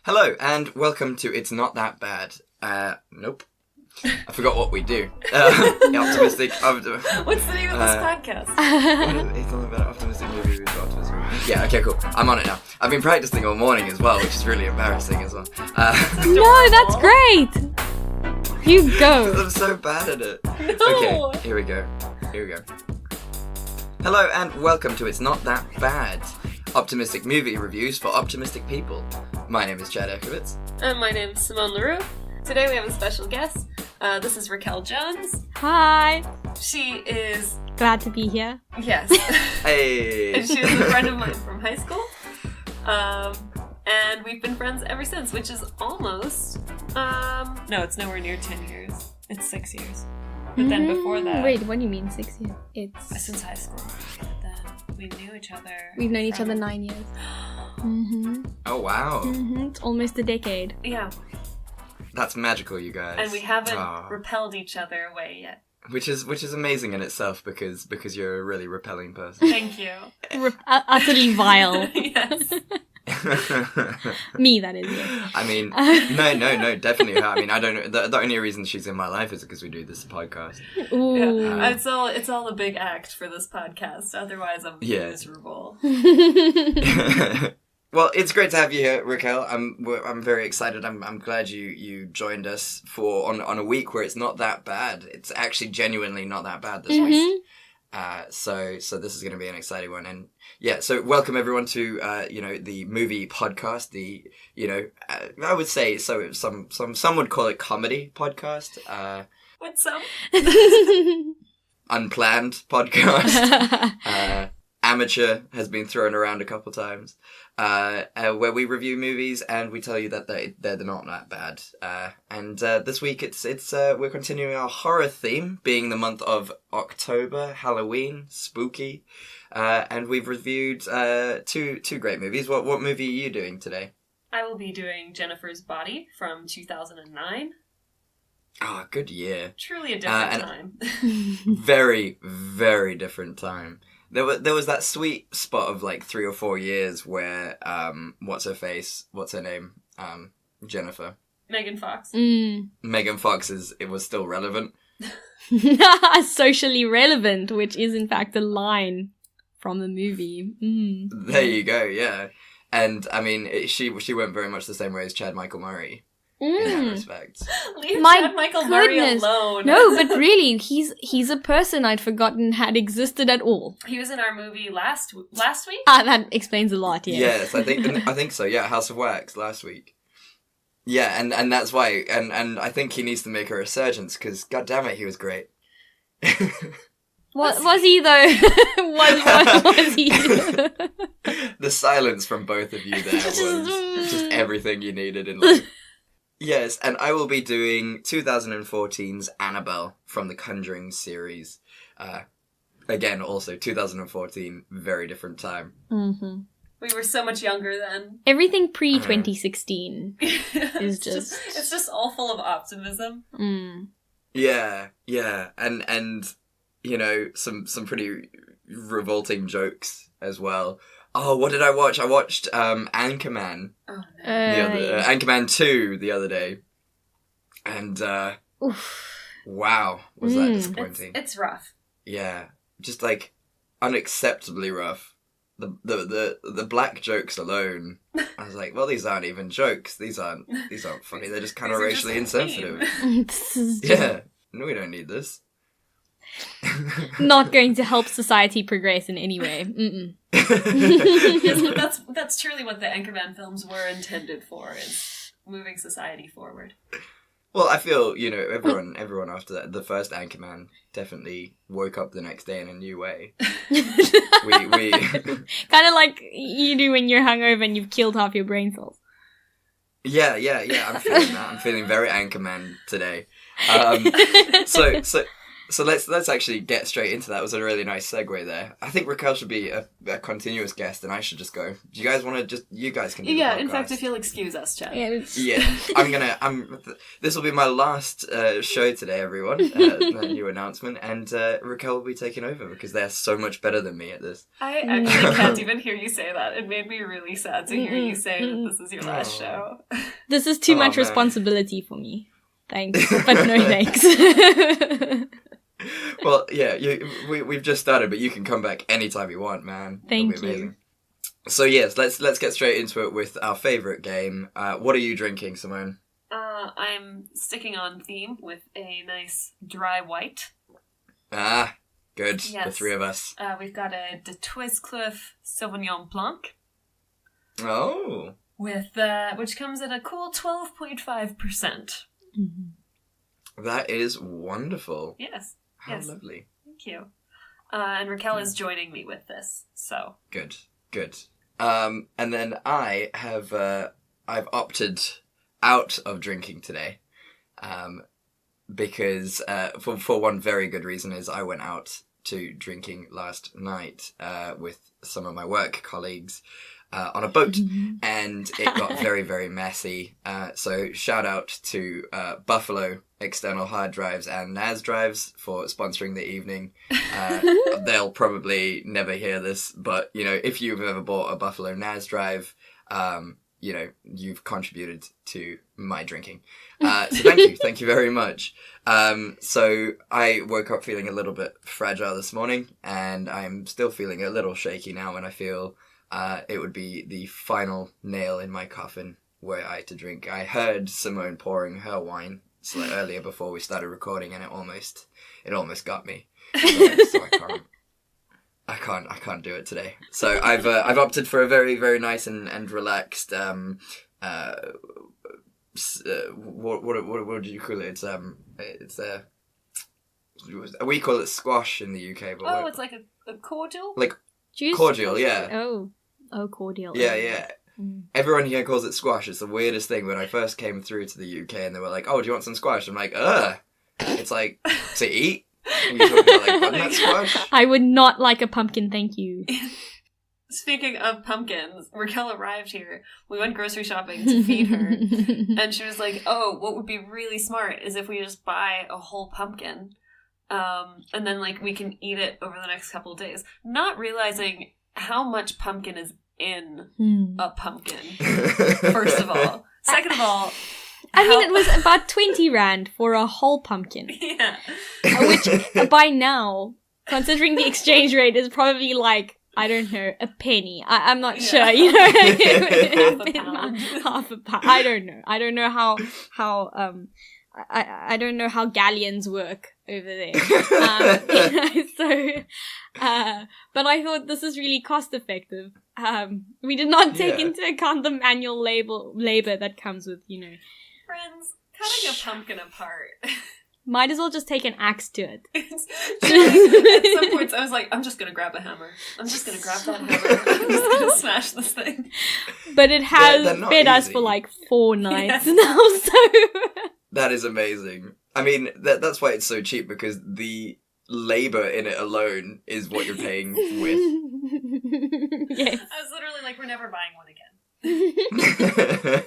Hello, and welcome to It's Not That Bad. Nope. I forgot what we do. Optimistic. What's the name of this podcast? It's all about optimistic movie reviews. Yeah, okay, cool. I'm on it now. I've been practicing all morning as well, which is really embarrassing as well. No, that's great! You go. I'm so bad at it. No. Okay, here we go. Hello, and welcome to It's Not That Bad. Optimistic movie reviews for optimistic people. My name is Chad. And my name's Simone LaRue. Today we have a special guest. This is Raquel Jones. Hi. She is... Glad to be here. Yes. Hey! And she is a friend of mine from high school. And we've been friends ever since, which is almost... No, it's nowhere near 10 years. It's 6 years. But then before that... Wait, what do you mean 6 years? It's... Since high school. But then we knew each other. We've known each other 9 years. Oh, wow. It's almost a decade. Yeah. That's magical, you guys. And we haven't repelled each other away yet. Which is amazing in itself because you're a really repelling person. Thank you. Utterly vile. Yes. Me, that is, yes. I mean, no, definitely her. I mean, I don't know. The only reason she's in my life is because we do this podcast. Ooh. Yeah. It's all a big act for this podcast. Otherwise, I'm miserable. Well, it's great to have you here, Raquel. I'm very excited. I'm glad you joined us on a week where it's not that bad. It's actually genuinely not that bad this week. So this is going to be an exciting one. And yeah, so welcome everyone to the movie podcast. I would say so. Some would call it comedy podcast. What's some? Unplanned podcast. Amateur has been thrown around a couple times, where we review movies and we tell you that they're not that bad. And this week it's we're continuing our horror theme, being the month of October, Halloween, spooky, and we've reviewed two great movies. What movie are you doing today? I will be doing Jennifer's Body from 2009. Ah, good year. Truly a different time. Very, very different time. There was that sweet spot of like 3 or 4 years where what's her name? Jennifer. Megan Fox. Megan Fox it was still relevant. Socially relevant, which is in fact a line from the movie. There you go, yeah. And I mean, she went very much the same way as Chad Michael Murray. In that respect. Leave Chad Michael Murray alone. No, but really, he's a person I'd forgotten had existed at all. He was in our movie last week. That explains a lot. Yes, Yes. I think so. Yeah, House of Wax last week. Yeah, and that's why, and I think he needs to make a resurgence because, goddammit, he was great. What was he though? was he? The silence from both of you there was just everything you needed in life. Yes, and I will be doing 2014's Annabelle from the Conjuring series. Again, also 2014, very different time. Mm-hmm. We were so much younger then. Everything pre-2016 is just... It's just all full of optimism. Yeah, and some pretty revolting jokes as well. Oh, what did I watch? I watched Anchorman. Oh, no. Anchorman 2 the other day. And, wow, was that disappointing. It's rough. Yeah, just, like, unacceptably rough. The black jokes alone, I was like, well, these aren't even jokes. These aren't funny. They're just kind of racially insensitive. Yeah, no, we don't need this. Not going to help society progress in any way. Yes, that's truly what the Anchorman films were intended for, is moving society forward. Well, I feel, everyone after the first Anchorman definitely woke up the next day in a new way. we kind of like you do when you're hungover and you've killed half your brain cells. Yeah, I'm feeling that. I'm feeling very Anchorman today. So So let's actually get straight into that. It was a really nice segue there. I think Raquel should be a continuous guest, and I should just go. Do you guys want to you guys can do the podcast. In fact, if you'll excuse us, Chad. Yeah, this will be my last show today, everyone. A new announcement, and Raquel will be taking over because they're so much better than me at this. I actually can't even hear you say that. It made me really sad to hear you say that this is your last show. This is too much responsibility for me. Thanks, but no thanks. Well, yeah, we've just started, but you can come back anytime you want, man. Thank you. So yes, let's get straight into it with our favourite game. What are you drinking, Simone? I'm sticking on theme with a nice dry white. Ah, good. Yes. The three of us. We've got a de Twiscliffe Sauvignon Blanc. Oh. With which comes at a cool 12.5%. Mm-hmm. That is wonderful. Yes. How lovely. Thank you. And Raquel is joining me with this, so. Good. And then I have, I've opted out of drinking today. Because, for one very good reason is I went out to drinking last night, with some of my work colleagues, on a boat, and it got very, very messy. So shout out to Buffalo External Hard Drives and NAS Drives for sponsoring the evening. They'll probably never hear this, but, if you've ever bought a Buffalo NAS Drive, you've contributed to my drinking. So thank you very much. So I woke up feeling a little bit fragile this morning, and I'm still feeling a little shaky now, and I feel it would be the final nail in my coffin were I to drink. I heard Simone pouring her wine earlier before we started recording, and it almost got me. So I can't do it today. So I've opted for a very, very nice and relaxed what do you call it? It's we call it squash in the UK, but it's like a cordial? Like Juice? cordial, yeah. Oh, cordial. Yeah. Everyone here calls it squash. It's the weirdest thing. When I first came through to the UK and they were like, "Oh, do you want some squash?" I'm like, "Ugh." It's like, to eat? And you're talking about, like, butternut squash? I would not like a pumpkin, thank you. Speaking of pumpkins, Raquel arrived here. We went grocery shopping to feed her. And she was like, "Oh, what would be really smart is if we just buy a whole pumpkin. And then, we can eat it over the next couple of days." Not realizing how much pumpkin is in a pumpkin, first of all. Second of all... it was about 20 rand for a whole pumpkin. Yeah. Which, by now, considering the exchange rate, is probably I don't know, a penny. I'm not sure, Half a pound. Half a pound. I don't know. I don't know how I don't know how galleons work over there. But I thought this is really cost effective. We did not take into account the manual labor that comes with, Friends, cutting a pumpkin apart. Might as well just take an axe to it. At some points I was like, I'm just going to grab a hammer. I'm just going to grab that hammer. I'm just going to smash this thing. But it has fed us for 4 nights now, so... That is amazing. I mean, that's why it's so cheap, because the labour in it alone is what you're paying with. Yes. I was literally like, we're never buying one again.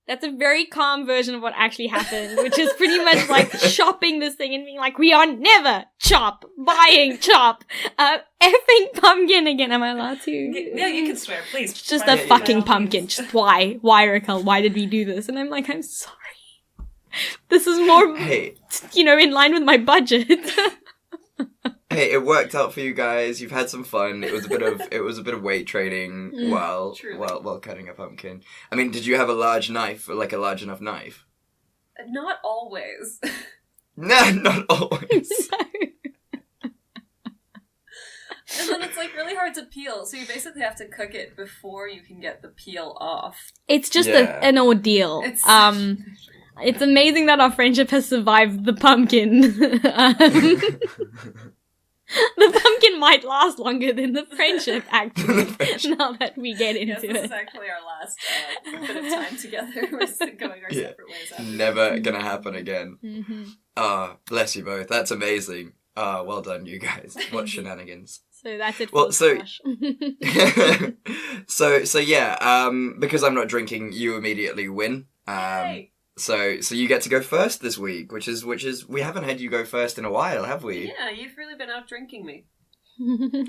That's a very calm version of what actually happened, which is pretty much shopping this thing and being like, we are never buying effing pumpkin again. Am I allowed to? Yeah, you can swear, please. It's just a fucking pumpkin. Just why? Why, Raquel? Why did we do this? And I'm like, I'm sorry. This is more, in line with my budget. Hey, it worked out for you guys. You've had some fun. It was a bit of weight training while cutting a pumpkin. I mean, did you have a large knife, a large enough knife? Not always. No, not always. No. And then it's really hard to peel, so you basically have to cook it before you can get the peel off. It's just an ordeal. It's amazing that our friendship has survived the pumpkin. The pumpkin might last longer than the friendship, actually, now that we get into Yes, this it. is actually our last bit of time together. We're going our separate ways after Never gonna happen again. Mm-hmm. Bless you both. That's amazing. Well done, you guys. What shenanigans. So that's it for Well, the so- crush. So yeah, because I'm not drinking, you immediately win. Yay! So you get to go first this week, which is we haven't had you go first in a while, have we? Yeah, you've really been out drinking me.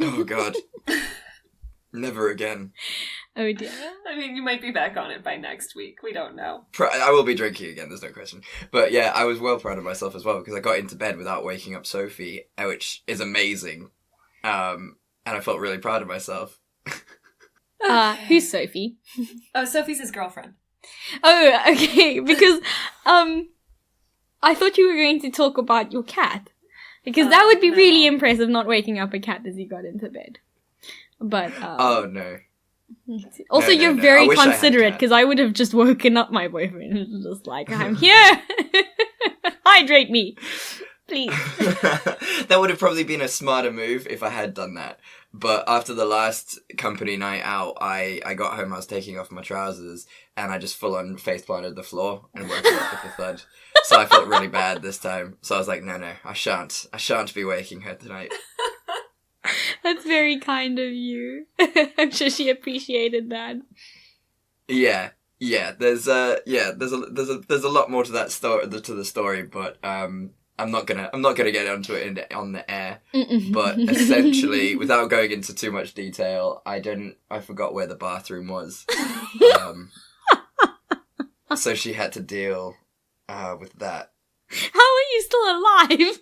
Oh god. Never again. Oh dear. I mean, you might be back on it by next week. We don't know. I will be drinking again, there's no question. But yeah, I was well proud of myself as well because I got into bed without waking up Sophie, which is amazing. And I felt really proud of myself. Who's Sophie? Oh, Sophie's his girlfriend. Oh, okay, because, I thought you were going to talk about your cat. Because that would be no. really impressive, not waking up a cat as you got into bed. But, Oh no. also, No, you're no. I very wish I had a considerate, cat. because I would have just woken up my boyfriend and was just like, I'm here! Hydrate me! Please. That would have probably been a smarter move if I had done that. But after the last company night out, I got home, I was taking off my trousers, and I just full on face planted the floor and woke up with a thud. So I felt really bad this time. So I was like, no, I shan't be waking her tonight. That's very kind of you. I'm sure she appreciated that. Yeah. There's a lot more to that story, but I'm not gonna get onto it on the air. But essentially, without going into too much detail, I forgot where the bathroom was. So she had to deal with that. How are you still alive?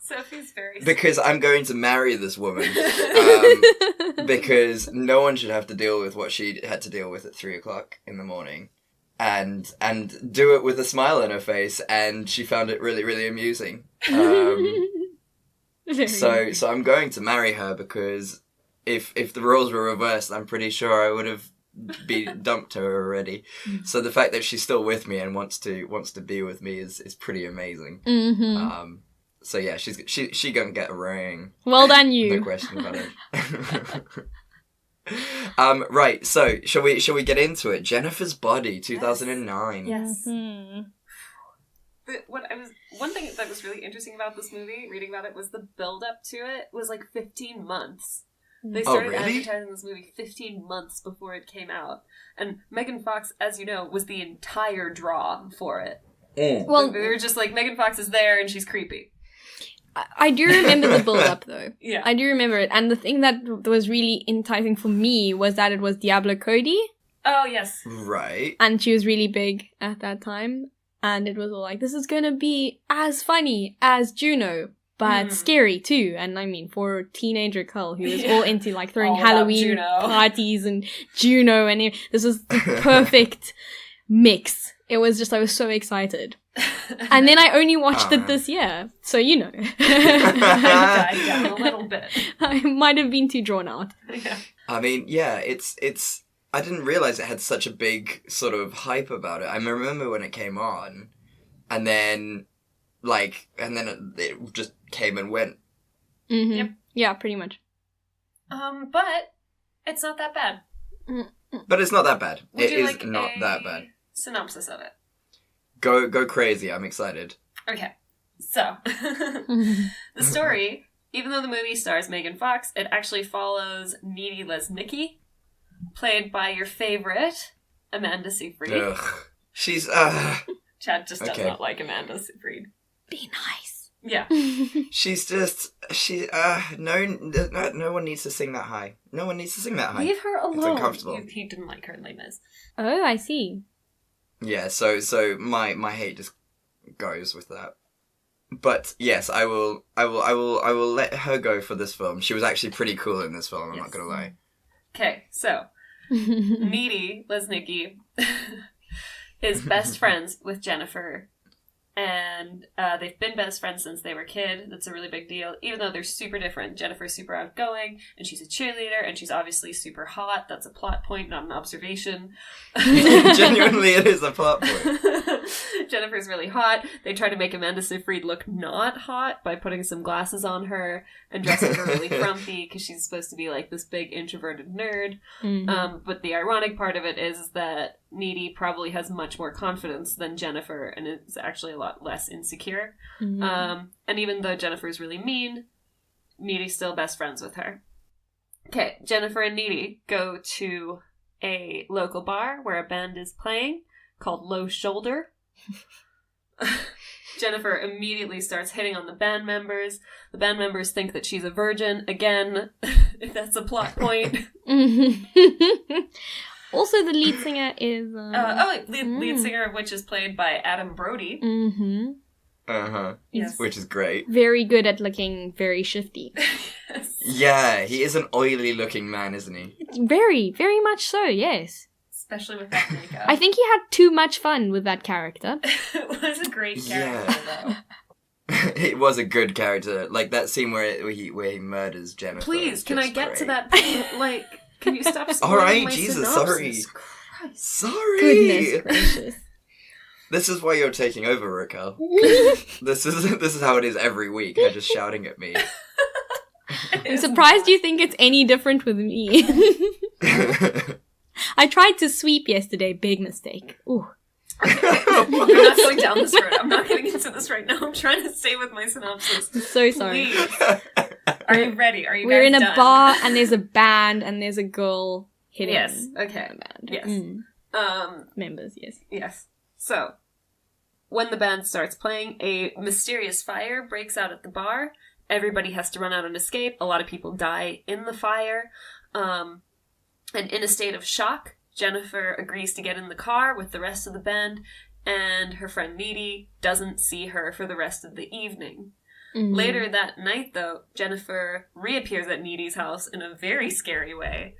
Sophie's very Because I'm going to marry this woman. Because no one should have to deal with what she had to deal with at 3:00 in the morning. And do it with a smile on her face, and she found it really, really amusing. So I'm going to marry her because if the roles were reversed, I'm pretty sure I would have dumped her already. So the fact that she's still with me and wants to be with me is pretty amazing. Mm-hmm. So yeah, she gonna get a ring. Well done, you. No question about it. Right, so shall we get into it? Jennifer's Body, 2009. Yes. Mm-hmm. One thing that was really interesting about this movie, reading about it, was the build up to it was like 15 months. They started really? advertising this movie 15 months before it came out. And Megan Fox, as you know, was the entire draw for it. Well, They were just like, Megan Fox is there and she's creepy. I do remember the build-up, though. Yeah. I do remember it. And the thing that was really enticing for me was that it was Diablo Cody. Oh, yes. Right. And she was really big at that time. And it was all like, this is going to be as funny as Juno, but scary, too. And I mean, for a teenage Raquel who was all into, like, throwing All about Halloween Juno. parties and Juno. And this was the perfect mix. It was just, I was so excited. And then I only watched it this year, so you know. Died down a little bit. I might have been too drawn out. Yeah. I mean, yeah, it's. I didn't realize it had such a big sort of hype about it. I remember when it came on, and then it just came and went. Mm-hmm. Yep. Yeah, pretty much. But it's not that bad. But it's not that bad. Would It you is like not a that bad. synopsis of it? Go crazy! I'm excited. Okay. So, the story, even though the movie stars Megan Fox, it actually follows needy Lesnicki, played by your favorite, Amanda Seyfried. Ugh. She's Chad just does Okay. not like Amanda Seyfried. Be nice. Yeah. she's just no one needs to sing that high. No one needs to sing that high. Leave her It's alone. uncomfortable. He didn't like her in Les Mis. Oh, I see. Yeah, so my hate just goes with that. But yes, I will let her go for this film. She was actually pretty cool in this film, I'm not gonna lie. Okay, so needy Lesnicki is best friends with Jennifer And they've been best friends since they were a kid. That's a really big deal, even though they're super different. Jennifer's super outgoing, and she's a cheerleader, and she's obviously super hot. That's a plot point, not an observation. Genuinely, it is a plot point. Jennifer's really hot. They try to make Amanda Seyfried look not hot by putting some glasses on her and dressing her really frumpy, because she's supposed to be like this big introverted nerd. But the ironic part of it is that Needy probably has much more confidence than Jennifer, and is actually a lot less insecure. And even though Jennifer's really mean, Needy's still best friends with her. Okay, Jennifer and Needy go to a local bar where a band is playing called Low Shoulder. Jennifer immediately starts hitting on the band members. The band members think that she's a virgin. Again, that's a plot point. Also, the lead singer is... lead singer of which is played by Adam Brody. Yes. Which is great. Very good at looking very shifty. Yes. Yeah, he is an oily looking man, isn't he? Very, very much so, yes. Especially with that makeup. I think he had too much fun with that character. It was a great character, though. It was a good character. Like that scene where he murders Jennifer. Please, can I get to that point? Like, can you stop spoiling Alright, my Jesus, synopsis? sorry. Christ. Sorry! Goodness gracious. This is why you're taking over, Raquel. This is how it is every week. You're just shouting at me. I'm surprised you think it's any different with me. I tried to sweep yesterday. Big mistake. Ooh. I'm not going down this road. I'm not getting into this right now. I'm trying to stay with my synopsis. I'm so sorry. Please. Are you ready? Are you We're guys in a done? bar and there's a band and there's a girl hitting Yes. Okay. the band. Yes. Members, yes. Yes. So, when the band starts playing, a mysterious fire breaks out at the bar. Everybody has to run out and escape. A lot of people die in the fire. And in a state of shock, Jennifer agrees to get in the car with the rest of the band, and her friend Needy doesn't see her for the rest of the evening. Later that night, though, Jennifer reappears at Needy's house in a very scary way.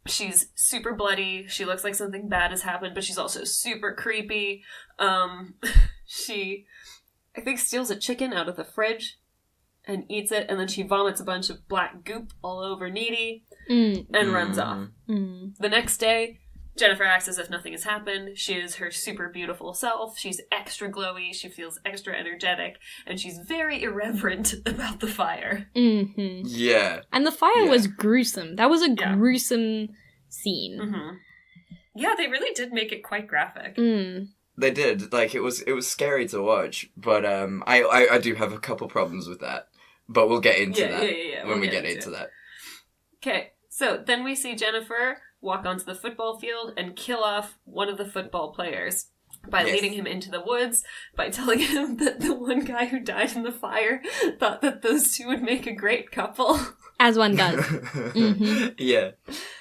She's super bloody. She looks like something bad has happened, but she's also super creepy. She, I think, steals a chicken out of the fridge and eats it, and then she vomits a bunch of black goop all over Needy and runs off. The next day, Jennifer acts as if nothing has happened. She is her super beautiful self. She's extra glowy. She feels extra energetic. And she's very irreverent about the fire. Yeah. And the fire was gruesome. That was a gruesome scene. Yeah, they really did make it quite graphic. They did. Like, it was scary to watch. But I do have a couple problems with that. But we'll get into that when we get into that. Okay, so then we see Jennifer walk onto the football field and kill off one of the football players by leading him into the woods, by telling him that the one guy who died in the fire thought that those two would make a great couple. As one does. Yeah.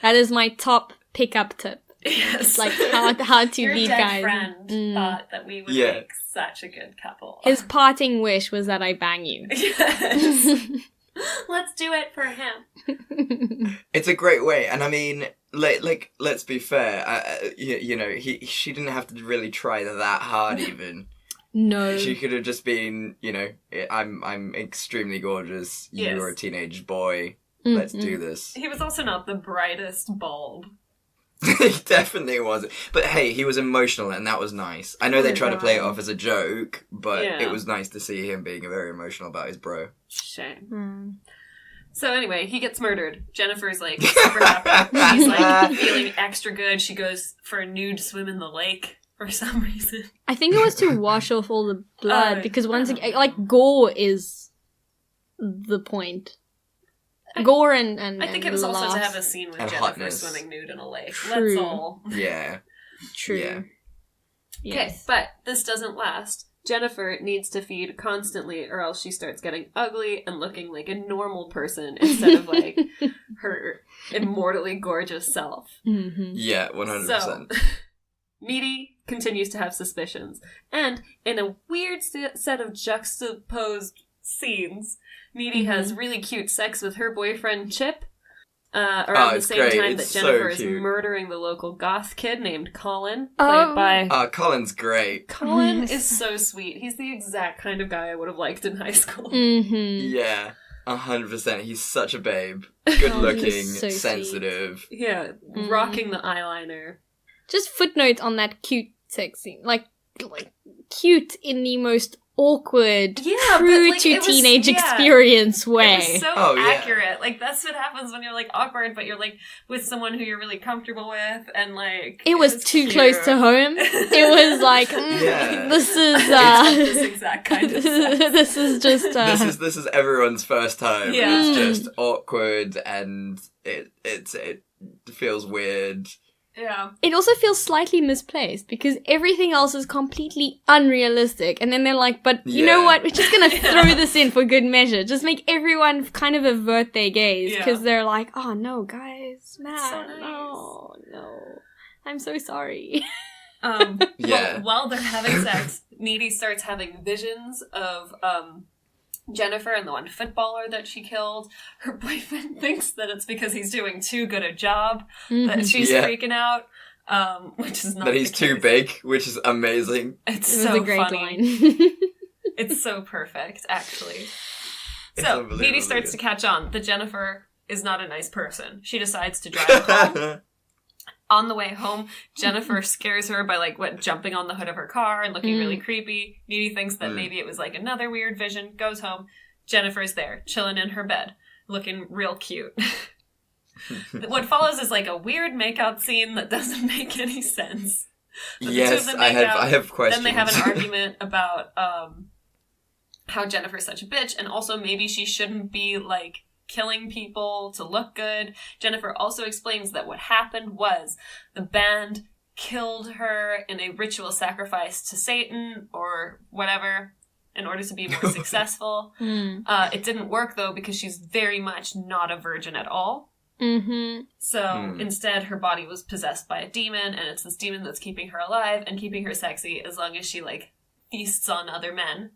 That is my top pickup tip. Yes. Like how to Your lead dead guys. friend thought that we would make such a good couple. His parting wish was that I bang you. Yes. Let's do it for him. It's a great way, and I mean, like let's be fair. You know, she didn't have to really try that hard. Even no, she could have just been, you know, I'm extremely gorgeous. You're a teenage boy. Let's do this. He was also not the brightest bulb. He definitely wasn't. But hey, he was emotional, and that was nice. I know they tried to play it off as a joke, but it was nice to see him being very emotional about his bro. Shame. So anyway, he gets murdered. Jennifer's like super happy. She's like feeling extra good. She goes for a nude swim in the lake for some reason. I think it was to wash off all the blood because once again, like gore is the point. Gore and I think it was also to have a scene with Jennifer hotness. swimming nude in a lake. True. That's all. Yeah. True. Yeah. Yes. Okay, but this doesn't last. Jennifer needs to feed constantly or else she starts getting ugly and looking like a normal person instead of like her immortally gorgeous self. Yeah, 100%. So, Needy continues to have suspicions. And in a weird set of juxtaposed scenes, Needy has really cute sex with her boyfriend Chip. around the same great. time It's that Jennifer so is cute. murdering the local goth kid named Colin, played by... Colin's great. Colin Yes. is so sweet. He's the exact kind of guy I would have liked in high school. Mm-hmm. Yeah, 100%. He's such a babe. Good looking, he's so sensitive. Yeah, rocking the eyeliner. Just footnote on that cute sex scene. Like cute in the most awkward, Yeah, but, true like, to it was- teenage yeah. experience It way. was so Oh, yeah. accurate. Like, that's what happens when you're, like, awkward, but you're, like, with someone who you're really comfortable with, and, like... It was too cute. close to home. It was like, Yeah. this is, It's this exact kind of sex. this is just, This is everyone's first time. Yeah. It's just awkward and it feels weird. Yeah. It also feels slightly misplaced because everything else is completely unrealistic. And then they're like, but you know Yeah. what? We're just going to throw this in for good measure. Just make everyone kind of avert their gaze because Yeah. they're like, oh no, guys, man, so nice. no. I'm so sorry. Yeah. While they're having sex, Needy starts having visions of Jennifer and the one footballer that she killed. Her boyfriend thinks that it's because he's doing too good a job that she's Yeah. freaking out, which is not That he's the too case. big, which is amazing. It's It was so a great funny. line. It's so perfect, actually. It's So, unbelievably Needy starts good. to catch on that Jennifer is not a nice person. She decides to drive home. On the way home, Jennifer scares her by, jumping on the hood of her car and looking really creepy. Needy thinks that maybe it was, another weird vision, goes home. Jennifer's there, chilling in her bed, looking real cute. What follows is, a weird makeout scene that doesn't make any sense. But the two of Yes, them I make have out. I have questions. Then they have an argument about how Jennifer's such a bitch, and also maybe she shouldn't be, killing people to look good. Jennifer also explains that what happened was the band killed her in a ritual sacrifice to Satan, or whatever, in order to be more successful. It didn't work, though, because she's very much not a virgin at all. Mm-hmm. So instead, her body was possessed by a demon, and it's this demon that's keeping her alive and keeping her sexy as long as she, feasts on other men.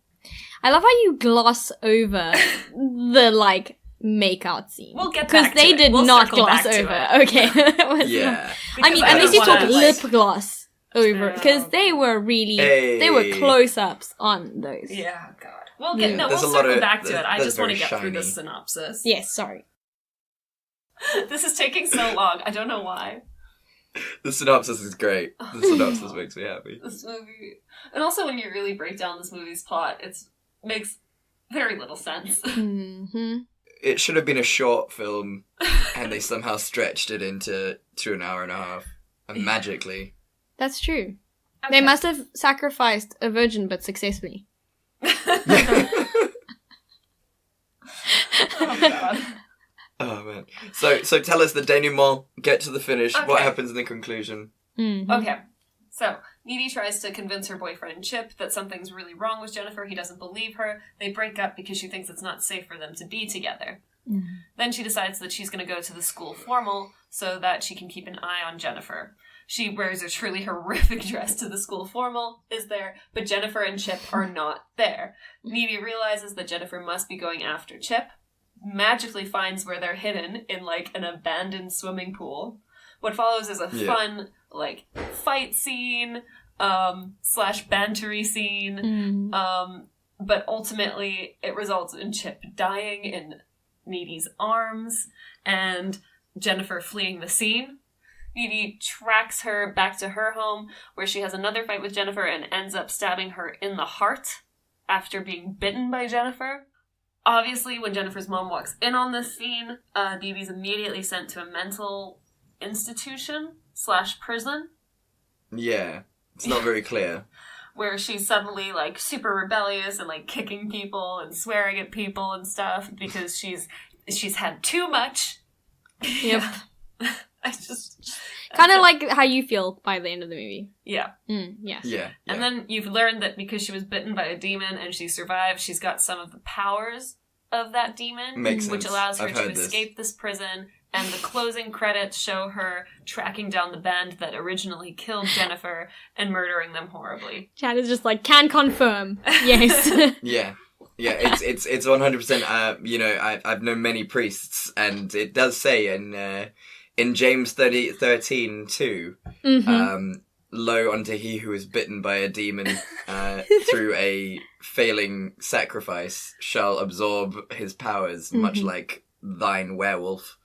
I love how you gloss over the, makeout scene. We'll get because back to they it. did We'll not circle gloss back to over. it. Okay. That was Yeah. not- I Because mean, I unless don't you talk wanna, lip gloss over, because No. they were really, Hey. they were close-ups on those. Yeah, God. We'll get Yeah. we'll There's a lot circle of- back to it. I that's just want to very get through this shiny. synopsis. Yes, sorry. This is taking so long. I don't know why. The synopsis is great. The synopsis makes me happy. This movie, and also when you really break down this movie's plot, it makes very little sense. Mm-hmm. It should have been a short film, and they somehow stretched it into 2 hours and a half. And magically. That's true. Okay. They must have sacrificed a virgin, but successfully. Oh God. Oh man. So tell us the denouement, get to the finish, what Okay. happens in the conclusion? Mm-hmm. Okay, so Needy tries to convince her boyfriend Chip that something's really wrong with Jennifer. He doesn't believe her. They break up because she thinks it's not safe for them to be together. Then she decides that she's going to go to the school formal so that she can keep an eye on Jennifer. She wears a truly horrific dress to the school formal, is there, but Jennifer and Chip are not there. Needy realizes that Jennifer must be going after Chip, magically finds where they're hidden in, an abandoned swimming pool. What follows is a fun, fight scene, / bantery scene, but ultimately it results in Chip dying in Needy's arms, and Jennifer fleeing the scene. Needy tracks her back to her home, where she has another fight with Jennifer and ends up stabbing her in the heart after being bitten by Jennifer. Obviously, when Jennifer's mom walks in on this scene, Needy's immediately sent to a mental institution / prison, Yeah. It's not very clear. where she's suddenly, super rebellious and, kicking people and swearing at people and stuff because she's had too much. Yep. I just... Kind of like how you feel by the end of the movie. Yeah. Yes. Yeah. And then you've learned that because she was bitten by a demon and she survived, she's got some of the powers of that demon, Makes which sense. allows her I've to heard this. escape this prison. And the closing credits show her tracking down the band that originally killed Jennifer and murdering them horribly. Chad is just can confirm. Yes. Yeah. Yeah, it's 100%. You know, I've known many priests, and it does say in James 13 too, lo unto he who is bitten by a demon through a failing sacrifice shall absorb his powers, much like thine werewolf.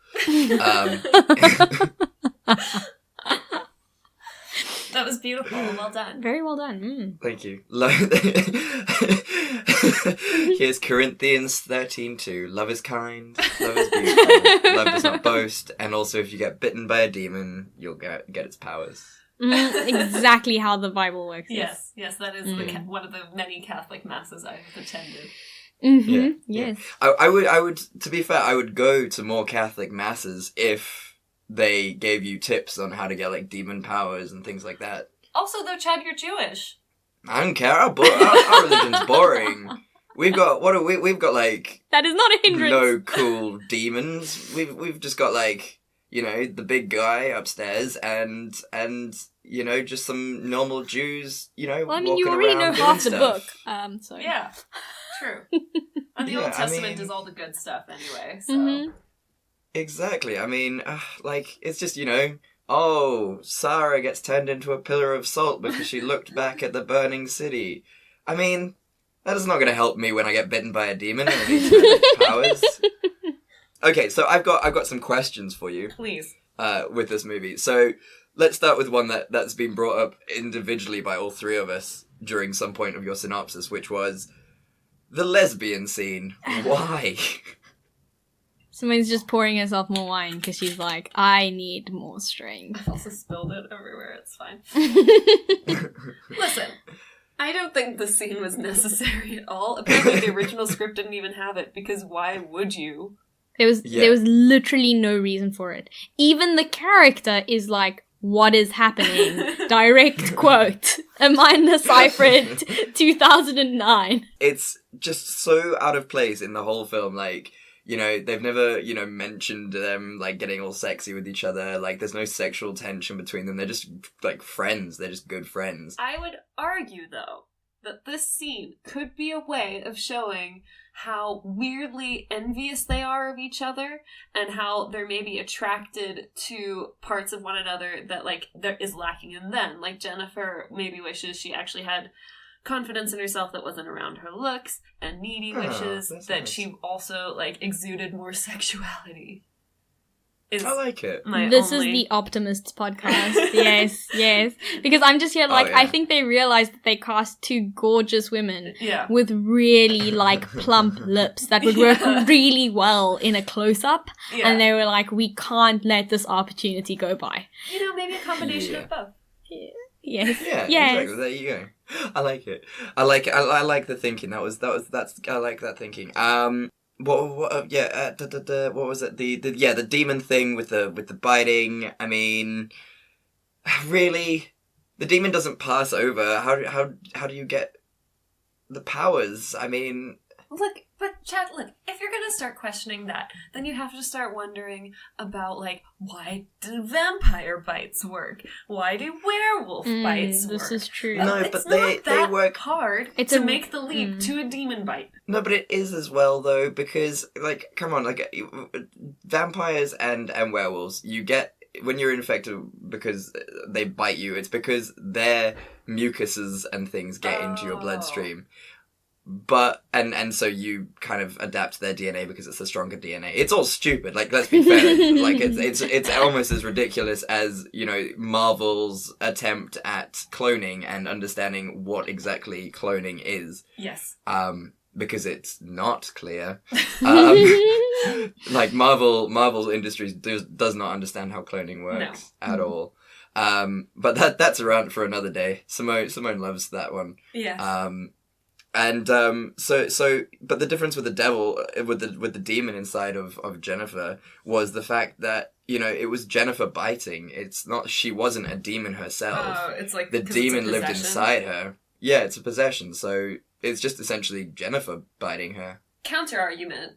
That was beautiful. Well done. Very well done. Thank you. Here's Corinthians 13:2. Love is kind, love is beautiful, love does not boast, and also if you get bitten by a demon, you'll get its powers. Exactly how the Bible works. Yes, that is one of the many Catholic masses I've attended. Yes. Yeah. I would, to be fair, I would go to more Catholic masses if they gave you tips on how to get, like, demon powers and things like that. Also, though, Chad, you're Jewish. I don't care. Our religion's boring. We've got like, that is not a hindrance. No cool demons. We've just got, like, you know, the big guy upstairs and you know, just some normal Jews, you know. Well, I mean, you already know half the book. So yeah, true. And the Old Testament is all the good stuff anyway. So. Exactly. I mean, like, it's just, you know, oh, Sarah gets turned into a pillar of salt because she looked back at the burning city. I mean, that is not going to help me when I get bitten by a demon and I need to have powers. Okay, so I've got some questions for you. Please. With this movie. So let's start with one that's been brought up individually by all three of us during some point of your synopsis, which was the lesbian scene. Why? Simone's just pouring herself more wine because she's like, I need more strength. I've also spilled it everywhere. It's fine. Listen, I don't think this scene was necessary at all. Apparently the original script didn't even have it, because why would you? There was literally no reason for it. Even the character is like, what is happening? Direct quote. Amanda Seyfried, 2009. It's just so out of place in the whole film. Like, you know, they've never, you know, mentioned them, like, getting all sexy with each other. Like, there's no sexual tension between them. They're just, like, friends. They're just good friends. I would argue, though, that this scene could be a way of showing how weirdly envious they are of each other and how they're maybe attracted to parts of one another that, like, there is lacking in them. Like, Jennifer maybe wishes she actually had confidence in herself that wasn't around her looks, and Needy wishes that she also, like, exuded more sexuality. I like it. This is the Optimists podcast. yes. Because I'm just here like, I think they realized that they cast two gorgeous women with really, like, plump lips that would work really well in a close-up. Yeah. And they were like, we can't let this opportunity go by. You know, maybe a combination of both. Yes. Yeah, exactly. There you go. I like it. I like the thinking. I like that thinking. What was it? The demon thing with the biting. I mean, really, the demon doesn't pass over. How do you get the powers? I mean, Chad, if you're gonna start questioning that, then you have to start wondering about, like, why do vampire bites work? Why do werewolf bites work? This is true. No, but they work hard to make the leap to a demon bite. No, but it is as well, though, because, like, come on, like, vampires and werewolves, you get, when you're infected because they bite you, it's because their mucuses and things get into your bloodstream. But, and so you kind of adapt their DNA because it's a stronger DNA. It's all stupid, like, let's be fair. Like, it's almost as ridiculous as, you know, Marvel's attempt at cloning and understanding what exactly cloning is. Yes. Because it's not clear. Like, Marvel Industries does not understand how cloning works at all. But that's around for another day. Simone loves that one. Yeah. And but the difference with the devil, with the demon inside of Jennifer, was the fact that, you know, it was Jennifer biting. It's not, she wasn't a demon herself. Oh, it's like the demon lived inside her. Yeah, it's a possession. So it's just essentially Jennifer biting her. Counter argument.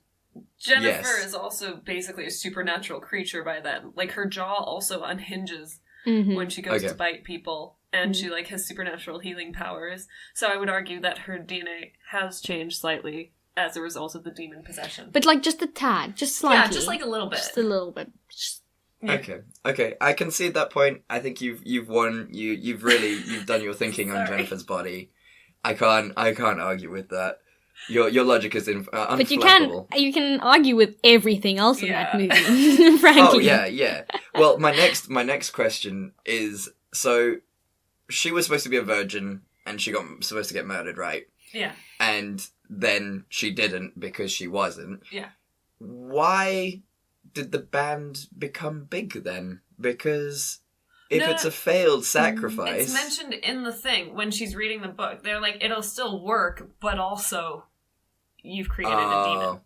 Jennifer is also basically a supernatural creature by then. Like, her jaw also unhinges when she goes to bite people. And she, like, has supernatural healing powers. So I would argue that her DNA has changed slightly as a result of the demon possession. But like just a tad, just slightly. Yeah, just like a little bit. Just a little bit. Okay. I concede that point. I think you've won. You've done your thinking on Jennifer's body. I can't argue with that. Your logic is unflappable. But you can argue with everything else in that movie. Frankly. Oh yeah. Well, my next question is, so she was supposed to be a virgin and she got supposed to get murdered, right? Yeah. And then she didn't because she wasn't. Yeah. Why did the band become big then? Because if it's a failed sacrifice... It's mentioned in the thing when she's reading the book. They're like, it'll still work, but also you've created a demon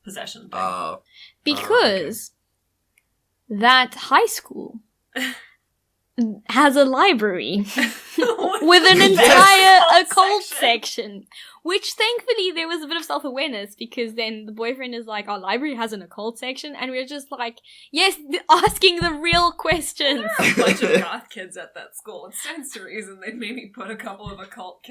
possession thing. Because that high school has a library with an entire occult section. Which thankfully there was a bit of self-awareness, because then the boyfriend is like, our library has an occult section, and we're just like, yes, asking the real questions. There are a bunch of goth kids at that school. It stands to reason they'd maybe put a couple of occult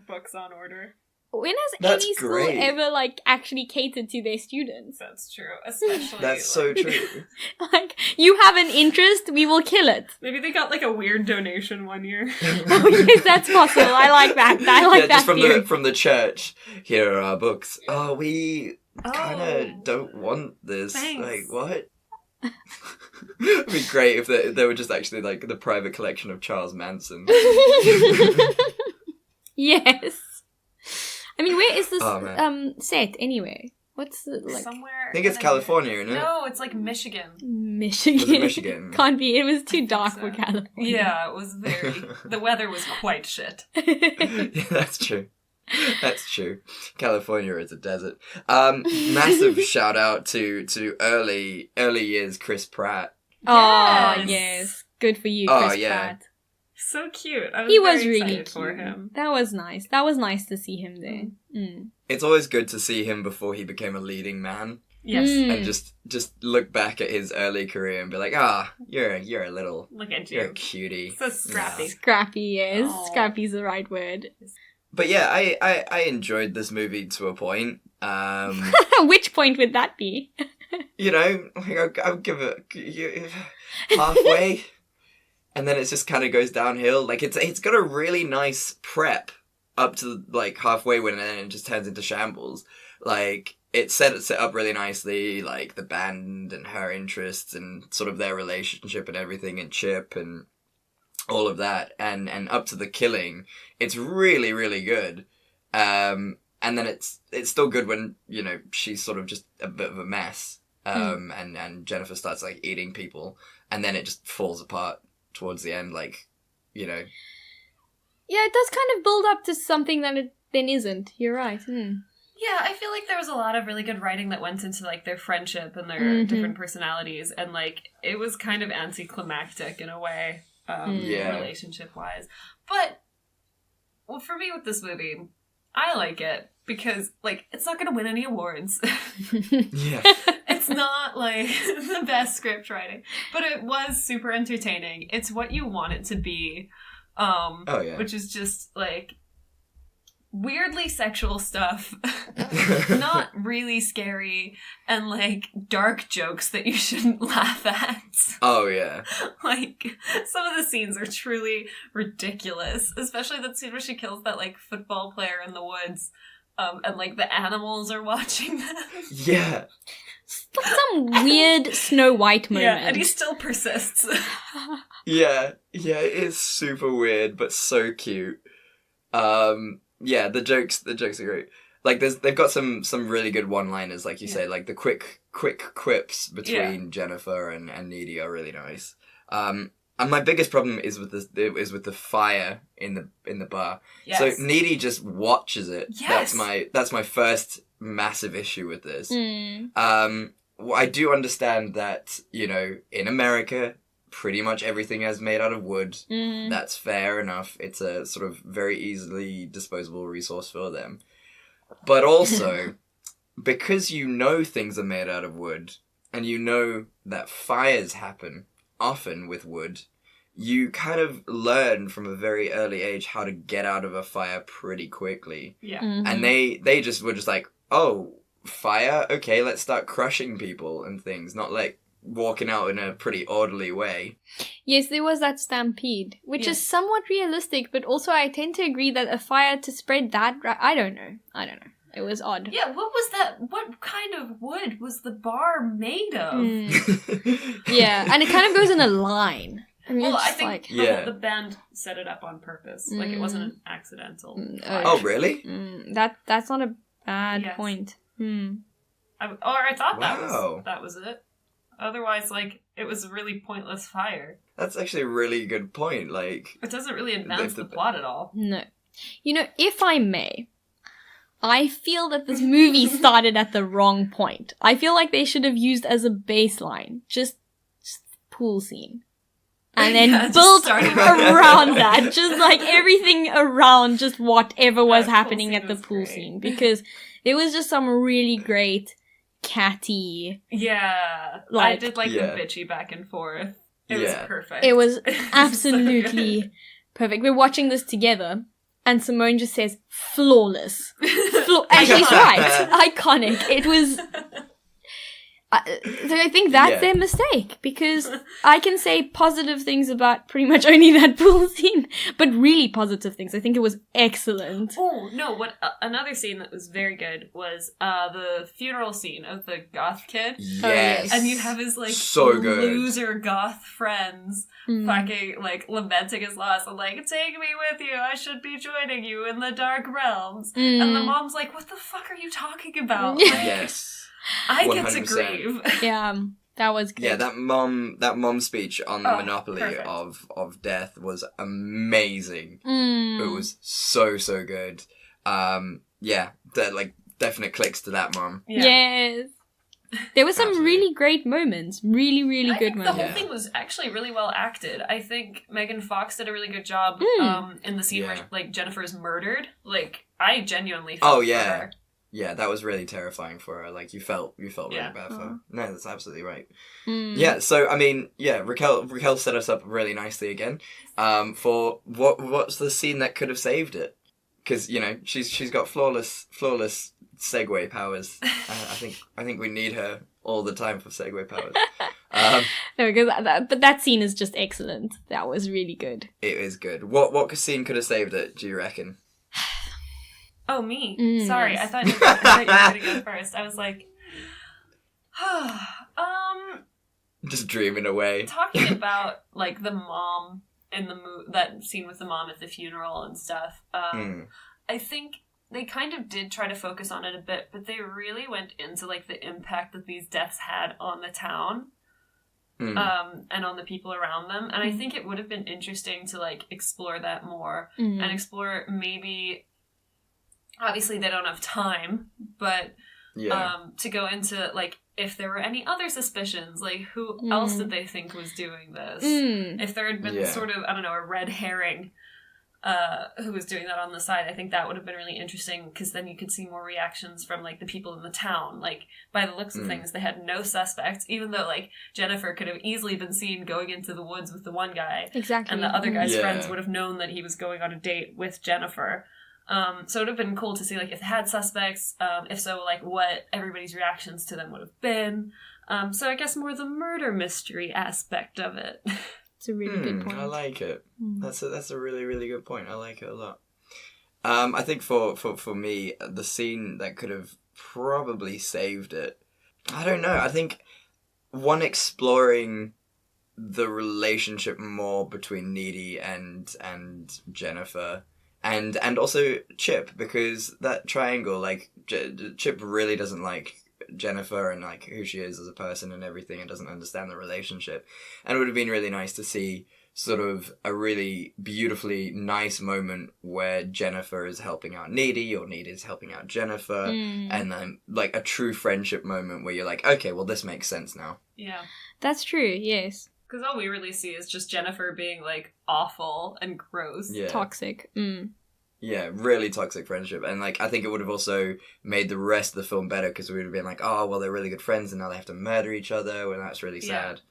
books on order. When has That's any school great. ever, like, actually catered to their students? That's true. Especially... That's so true. Like, you have an interest, we will kill it. Maybe they got, like, a weird donation one year. Oh, yes, that's possible. I like that. I like that just from the church. Here are our books. Oh, we kind of don't want this. Thanks. Like, what? It'd be great if they were just actually, like, the private collection of Charles Manson. Yes. I mean, where is this set anyway? What's the, like... Somewhere... I think it's California, isn't it? No, it's like Michigan. Michigan. Was it Michigan? Can't be. It was too dark for California. Yeah, it was very... The weather was quite shit. Yeah, that's true. That's true. California is a desert. Massive shout out to early years Chris Pratt. Oh, yes. Good for you, Chris Pratt. So cute. He was really cute. For him. That was nice. That was nice to see him there. It's always good to see him before he became a leading man. Yes. And just look back at his early career and be like, you're a little... Look at you. You're a cutie. So scrappy. Yeah. Scrappy, yes. Aww. Scrappy's the right word. But yeah, I enjoyed this movie to a point. Which point would that be? You know, like I'll give it halfway. And then it just kind of goes downhill. Like, it's got a really nice prep up to, like, halfway when it just turns into shambles. Like, it set up really nicely, like, the band and her interests and sort of their relationship and everything, and Chip and all of that. And up to the killing, it's really, really good. And then it's still good when, you know, she's sort of just a bit of a mess. And Jennifer starts, like, eating people. And then it just falls apart towards the end, like, you know. Yeah, it does kind of build up to something that it then isn't. You're right. Yeah, I feel like there was a lot of really good writing that went into, like, their friendship and their different personalities, and, like, it was kind of anticlimactic in a way, relationship-wise. But, well, for me with this movie, I like it because, like, it's not going to win any awards. Yeah. It's not, like, the best script writing, but it was super entertaining. It's what you want it to be, which is just, like, weirdly sexual stuff, not really scary, and, like, dark jokes that you shouldn't laugh at. Oh, yeah. Like, some of the scenes are truly ridiculous, especially that scene where she kills that, like, football player in the woods, and, like, the animals are watching them. Yeah. Some weird Snow White moment. Yeah, and he still persists. Yeah, it is super weird, but so cute. Yeah, the jokes are great. Like, they've got some really good one-liners, like you say, like the quick quips between Jennifer and Needy are really nice. And my biggest problem is with the fire in the bar. Yes. So Needy just watches it. Yes. That's my first massive issue with this. I do understand that, you know, in America, pretty much everything is made out of wood. That's fair enough. It's a sort of very easily disposable resource for them. But also, because you know things are made out of wood, and you know that fires happen often with wood, you kind of learn from a very early age how to get out of a fire pretty quickly. Yeah. Mhm. And they just were just like, oh, fire? Okay, let's start crushing people and things, not like walking out in a pretty orderly way. Yes, there was that stampede, which is somewhat realistic, but also I tend to agree that a fire to spread that... I don't know. It was odd. Yeah, what was that? What kind of wood was the bar made of? Yeah, and it kind of goes in a line. And Well, you're I just think like... Yeah. the band set it up on purpose. Like, it wasn't an accidental. Oh, really? That's not a bad Yes. point. I thought Wow. that was it. Otherwise, like, it was a really pointless fire. That's actually a really good point. Like, It doesn't really advance the plot at all. No. You know, if I may, I feel that this movie started at the wrong point. I feel like they should have used as a baseline just pool scene. And then Yeah, just built started around that. Just like everything around just whatever was That pool happening scene at the was pool great. scene. Because there was just some really great catty... Yeah. I Like- did like Yeah. the bitchy back and forth. It Yeah. was perfect. It was It so absolutely good. perfect. We're watching this together, and Simone just says, flawless. And she's right. Iconic. It was... so I think that's Yeah. their mistake, because I can say positive things about pretty much only that pool scene, but really positive things. I think it was excellent. Oh, no, what another scene that was very good was the funeral scene of the goth kid. yes. And you have his, like, So good. loser goth friends Mm. fucking, like, lamenting his loss and, like, take me with you, I should be joining you in the dark realms. Mm. And the mom's like, what the fuck are you talking about? Like, Yes. I get to 100%. grieve. Yeah, that was good. Yeah, that mom speech on the Oh, monopoly perfect. of death was amazing. Mm. It was so good. Yeah, like definite clicks to that mom. Yeah. Yes. There were some Absolutely. really great moments. Really, really I good think the moments. whole thing was actually really well acted. I think Megan Fox did a really good job in the scene Yeah. where, like, Jennifer is murdered. Like, I genuinely felt Oh, for yeah. her. Yeah, that was really terrifying for her. Like you felt really Yeah. bad for her. No, that's absolutely right. Mm. Yeah, so I mean, yeah, Raquel set us up really nicely again. For what's the scene that could have saved it? Because you know she's got flawless segue powers. I think we need her all the time for segue powers. No, because but that scene is just excellent. That was really good. It is good. What scene could have saved it? Do you reckon? Oh, me. Mm, Sorry, yes. I thought you were going to go first. I was like, Just dreaming away. talking about, like, the mom in the that scene with the mom at the funeral and stuff. I think they kind of did try to focus on it a bit, but they really went into, like, the impact that these deaths had on the town. And on the people around them. And I think it would have been interesting to, like, explore that more Mm. and explore maybe, obviously they don't have time, but Yeah. to go into, like, if there were any other suspicions, like, who else did they think was doing this? Mm. If there had been Yeah. sort of, I don't know, a red herring who was doing that on the side, I think that would have been really interesting, because then you could see more reactions from, like, the people in the town. Like, by the looks of things, they had no suspects, even though, like, Jennifer could have easily been seen going into the woods with the one guy, Exactly. and the other guy's Yeah. friends would have known that he was going on a date with Jennifer. So it would have been cool to see, like, if they had suspects, if so, like, what everybody's reactions to them would have been. So I guess more the murder mystery aspect of it. It's a really good point. I like it. Mm. That's a really, really good point. I like it a lot. I think for me, the scene that could have probably saved it, I don't know. I think one, exploring the relationship more between Needy and Jennifer, and also Chip, because that triangle, like Chip really doesn't like Jennifer and like who she is as a person and everything, and doesn't understand the relationship. And it would have been really nice to see sort of a really beautifully nice moment where Jennifer is helping out Needy, or Needy is helping out Jennifer, and then like a true friendship moment where you're like, okay, well, this makes sense now. Yeah. That's true, yes. Because all we really see is just Jennifer being, like, awful and gross. Yeah. Toxic. Mm. Yeah, really toxic friendship. And, like, I think it would have also made the rest of the film better, because we would have been like, oh, well, they're really good friends, and now they have to murder each other, and that's really Yeah. sad.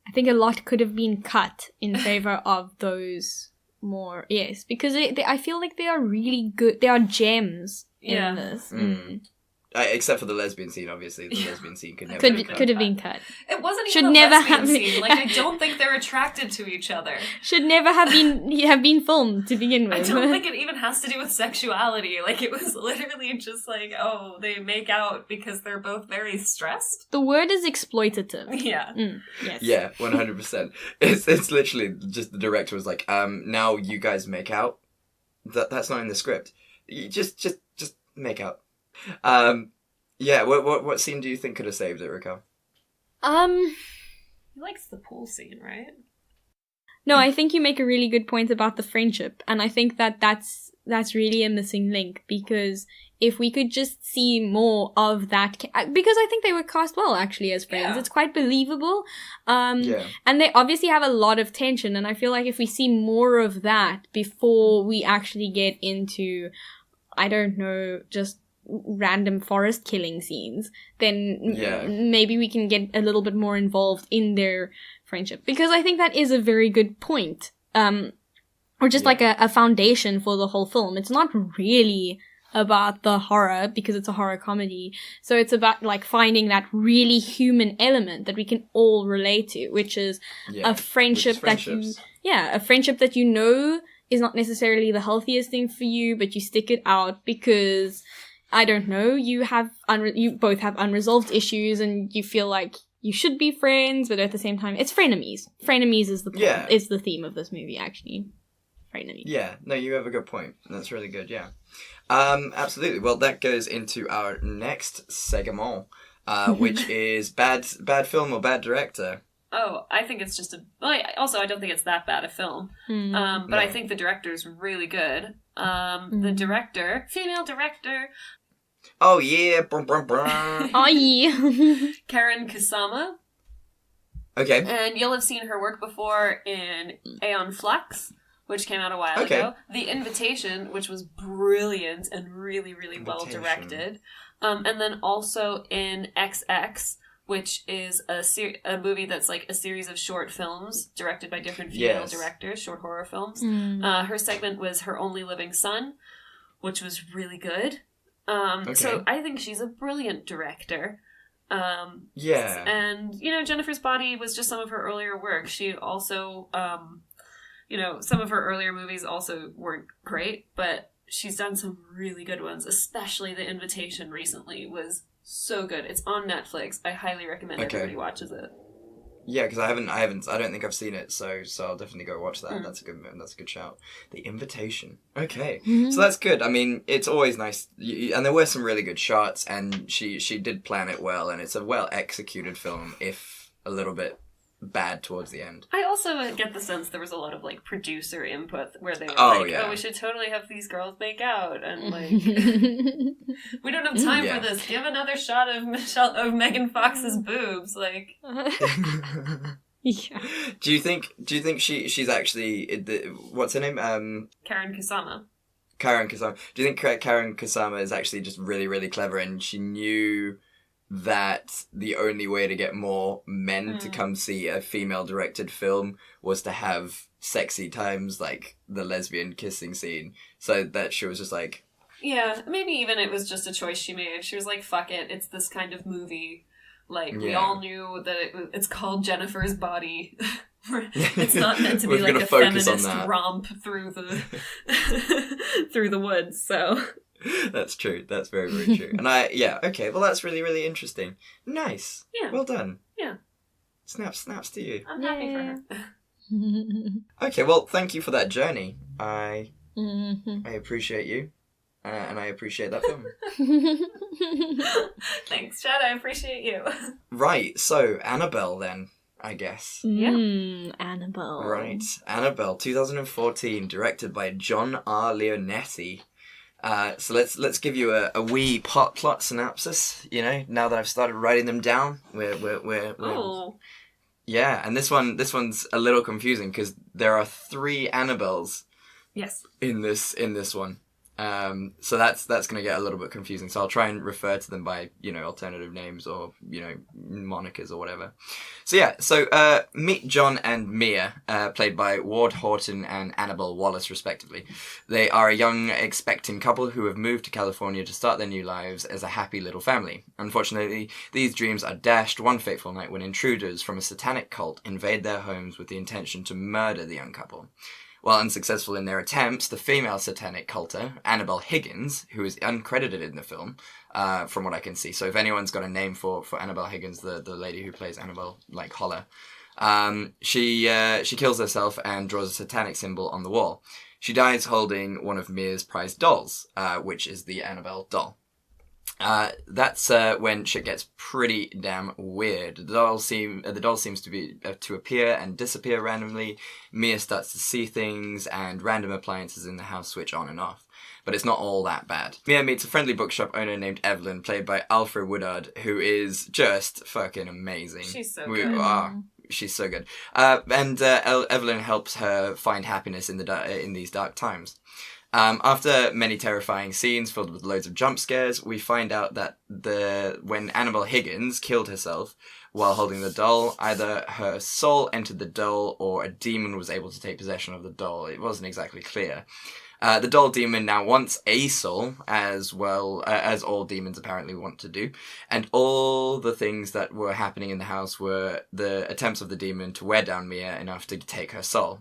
I think a lot could have been cut in favor of those more, yes, because I feel like they are really good. They are gems in this. Except for the lesbian scene, obviously. The lesbian scene could never could have been cut. It wasn't Should even never a lesbian have scene. Like, I don't think they're attracted to each other. Should never have been filmed to begin with. I don't think it even has to do with sexuality. Like, it was literally just like, oh, they make out because they're both very stressed. The word is exploitative. Yeah. Yes. Yeah, 100%. It's literally just the director was like, now you guys make out. That's not in the script. You just make out. Yeah, what scene do you think could have saved it, Raquel? He likes the pool scene, right? No, I think you make a really good point about the friendship, and I think that's really a missing link, because if we could just see more of that, because I think they were cast well, actually, as friends. Yeah. It's quite believable. Yeah. And they obviously have a lot of tension, and I feel like if we see more of that before we actually get into, I don't know, just random forest killing scenes, then maybe we can get a little bit more involved in their friendship, because I think that is a very good point, or just like a foundation for the whole film. It's not really about the horror, because it's a horror comedy, so it's about like finding that really human element that we can all relate to, which is a friendship a friendship that you know is not necessarily the healthiest thing for you, but you stick it out because, I don't know, you both have unresolved issues and you feel like you should be friends, but at the same time, it's frenemies. Frenemies is is the theme of this movie, actually. Frenemies. Yeah, no, you have a good point. That's really good, yeah. Absolutely. Well, that goes into our next segment, which is bad film or bad director. Oh, I think it's just I don't think it's that bad a film. But I think the director's really good. The director, female director. Oh yeah, brum, brum, brum. Oh yeah. Karen Kusama. Okay. And you'll have seen her work before in Aeon Flux, which came out a while ago. The Invitation, which was brilliant and really, really well directed. And then also in XX, which is a movie that's like a series of short films directed by different female directors, short horror films. Her segment was Her Only Living Son, which was really good. So I think she's a brilliant director. And, Jennifer's Body was just some of her earlier work. She also, some of her earlier movies also weren't great, but she's done some really good ones, especially The Invitation recently was so good. It's on Netflix. I highly recommend everybody watches it. Yeah, because I don't think I've seen it, so I'll definitely go watch that. That's a good shout. The Invitation. Okay, so that's good. I mean, it's always nice, and there were some really good shots, and she did plan it well, and it's a well executed film, if a little bit bad towards the end. I also get the sense there was a lot of like producer input where they were we should totally have these girls make out, and like we don't have time for this. Give another shot of Megan Fox's boobs, like. Yeah. Do you think she's actually what's her name? Karen Kusama. Karen Kusama. Do you think Karen Kusama is actually just really, really clever, and she knew that the only way to get more men to come see a female-directed film was to have sexy times like the lesbian kissing scene, so that she was just like... Yeah, maybe even it was just a choice she made. She was like, fuck it, it's this kind of movie. Like, we all knew that it's called Jennifer's Body. It's not meant to be like a feminist romp through the through the woods, so... That's true. That's very, very true. And okay, well that's really, really interesting. Nice. Yeah. Well done. Yeah. Snaps to you. I'm happy for her. Okay, well thank you for that journey. I appreciate you. And I appreciate that film. Thanks, Chad. I appreciate you. Right, so Annabelle then, I guess. Annabelle. Right. Annabelle, 2014, directed by John R. Leonetti. So let's give you a wee plot synopsis. Now that I've started writing them down, we're yeah, and this one's a little confusing because there are 3 Annabelles. Yes. In this one, So that's going to get a little bit confusing. So I'll try and refer to them by, alternative names or, monikers or whatever. So meet John and Mia, played by Ward Horton and Annabelle Wallace, respectively. They are a young, expecting couple who have moved to California to start their new lives as a happy little family. Unfortunately, these dreams are dashed one fateful night when intruders from a satanic cult invade their homes with the intention to murder the young couple. While unsuccessful in their attempts, the female satanic culter, Annabelle Higgins, who is uncredited in the film, from what I can see. So if anyone's got a name for Annabelle Higgins, the lady who plays Annabelle, like Holler, she kills herself and draws a satanic symbol on the wall. She dies holding one of Mia's prized dolls, which is the Annabelle doll. That's when shit gets pretty damn weird. The doll seems to appear and disappear randomly. Mia starts to see things, and random appliances in the house switch on and off. But it's not all that bad. Mia meets a friendly bookshop owner named Evelyn, played by Alfred Woodard, who is just fucking amazing. She's so good. She's so good. And Evelyn helps her find happiness in these dark times. After many terrifying scenes filled with loads of jump scares, we find out that when Annabelle Higgins killed herself while holding the doll, either her soul entered the doll or a demon was able to take possession of the doll. It wasn't exactly clear. The doll demon now wants a soul, as well as all demons apparently want to do, and all the things that were happening in the house were the attempts of the demon to wear down Mia enough to take her soul.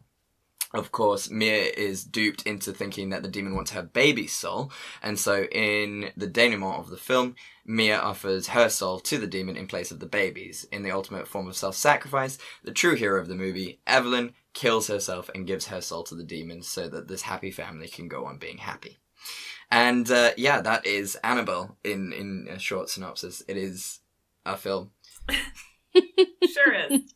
Of course, Mia is duped into thinking that the demon wants her baby's soul, and so in the denouement of the film, Mia offers her soul to the demon in place of the baby's. In the ultimate form of self-sacrifice, the true hero of the movie, Evelyn, kills herself and gives her soul to the demon so that this happy family can go on being happy. And that is Annabelle in a short synopsis. It is a film. Sure is.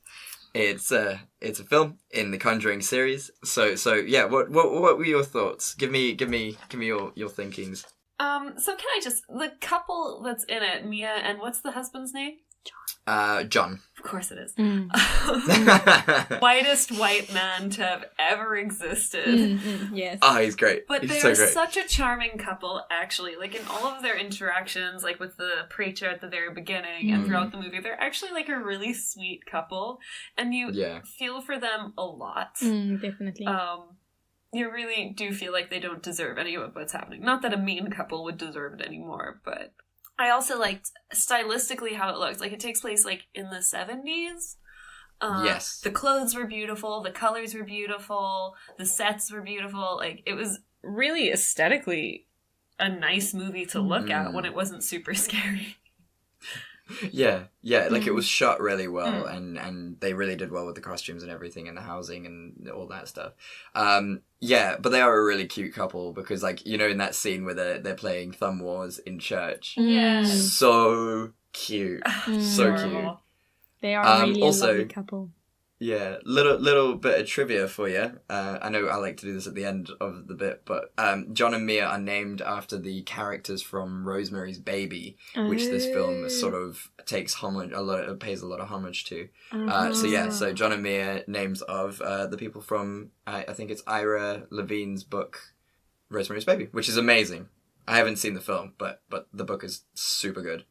It's a film in the Conjuring series. So yeah, what were your thoughts? Give me your thinkings. So can I just, the couple that's in it, Mia and what's the husband's name? John. Of course it is. Whitest white man to have ever existed. Yes. Oh, he's great. But he's they so are great. Such a charming couple, actually. Like, in all of their interactions, like with the preacher at the very beginning and throughout the movie, they're actually like a really sweet couple. And you feel for them a lot. Definitely. You really do feel like they don't deserve any of what's happening. Not that a mean couple would deserve it anymore, but I also liked stylistically how it looked. Like, it takes place, like, in the 70s. Yes. The clothes were beautiful. The colors were beautiful. The sets were beautiful. Like, it was really aesthetically a nice movie to look at when it wasn't super scary. Yeah, like it was shot really well, and they really did well with the costumes and everything, and the housing and all that stuff. But they are a really cute couple because, like, in that scene where they're playing Thumb Wars in church. Yes. So cute. So cute. They are really a lovely couple. Yeah, little bit of trivia for you. I know I like to do this at the end of the bit, but John and Mia are named after the characters from Rosemary's Baby, which this film sort of pays a lot of homage to. So John and Mia, names of the people from I think it's Ira Levine's book Rosemary's Baby, which is amazing. I haven't seen the film, but the book is super good.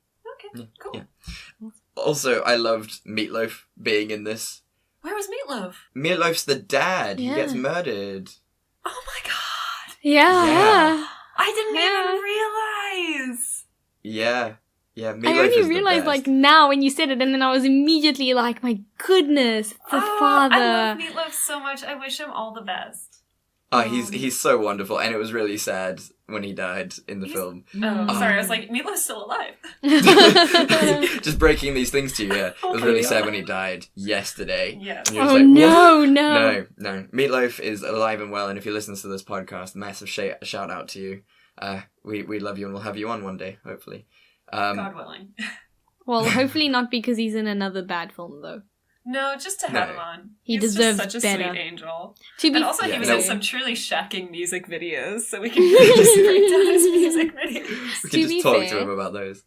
Okay, cool. Yeah. Also, I loved Meatloaf being in this. Where was Meatloaf? Meatloaf's the dad. Yeah. He gets murdered. Oh my god. Yeah. I didn't even realize. Yeah. Meatloaf I only is realized, the best. like, now when you said it, and then I was immediately like, my goodness, the father. I love Meatloaf so much. I wish him all the best. Oh, he's so wonderful, and it was really sad when he died in the film. Sorry, I was like, Meatloaf's still alive. Just breaking these things to you, yeah. It was really sad when he died yesterday. Yes. And you're just like, no. No. Meatloaf is alive and well, and if you listen to this podcast, massive shout out to you. We love you, and we'll have you on one day, hopefully. God willing. Well, hopefully not because he's in another bad film, though. No, just to have him on. He He's deserves just such a better. sweet angel. And also, he was in some truly shocking music videos, so we can just break down his music videos. We can just talk to him about those.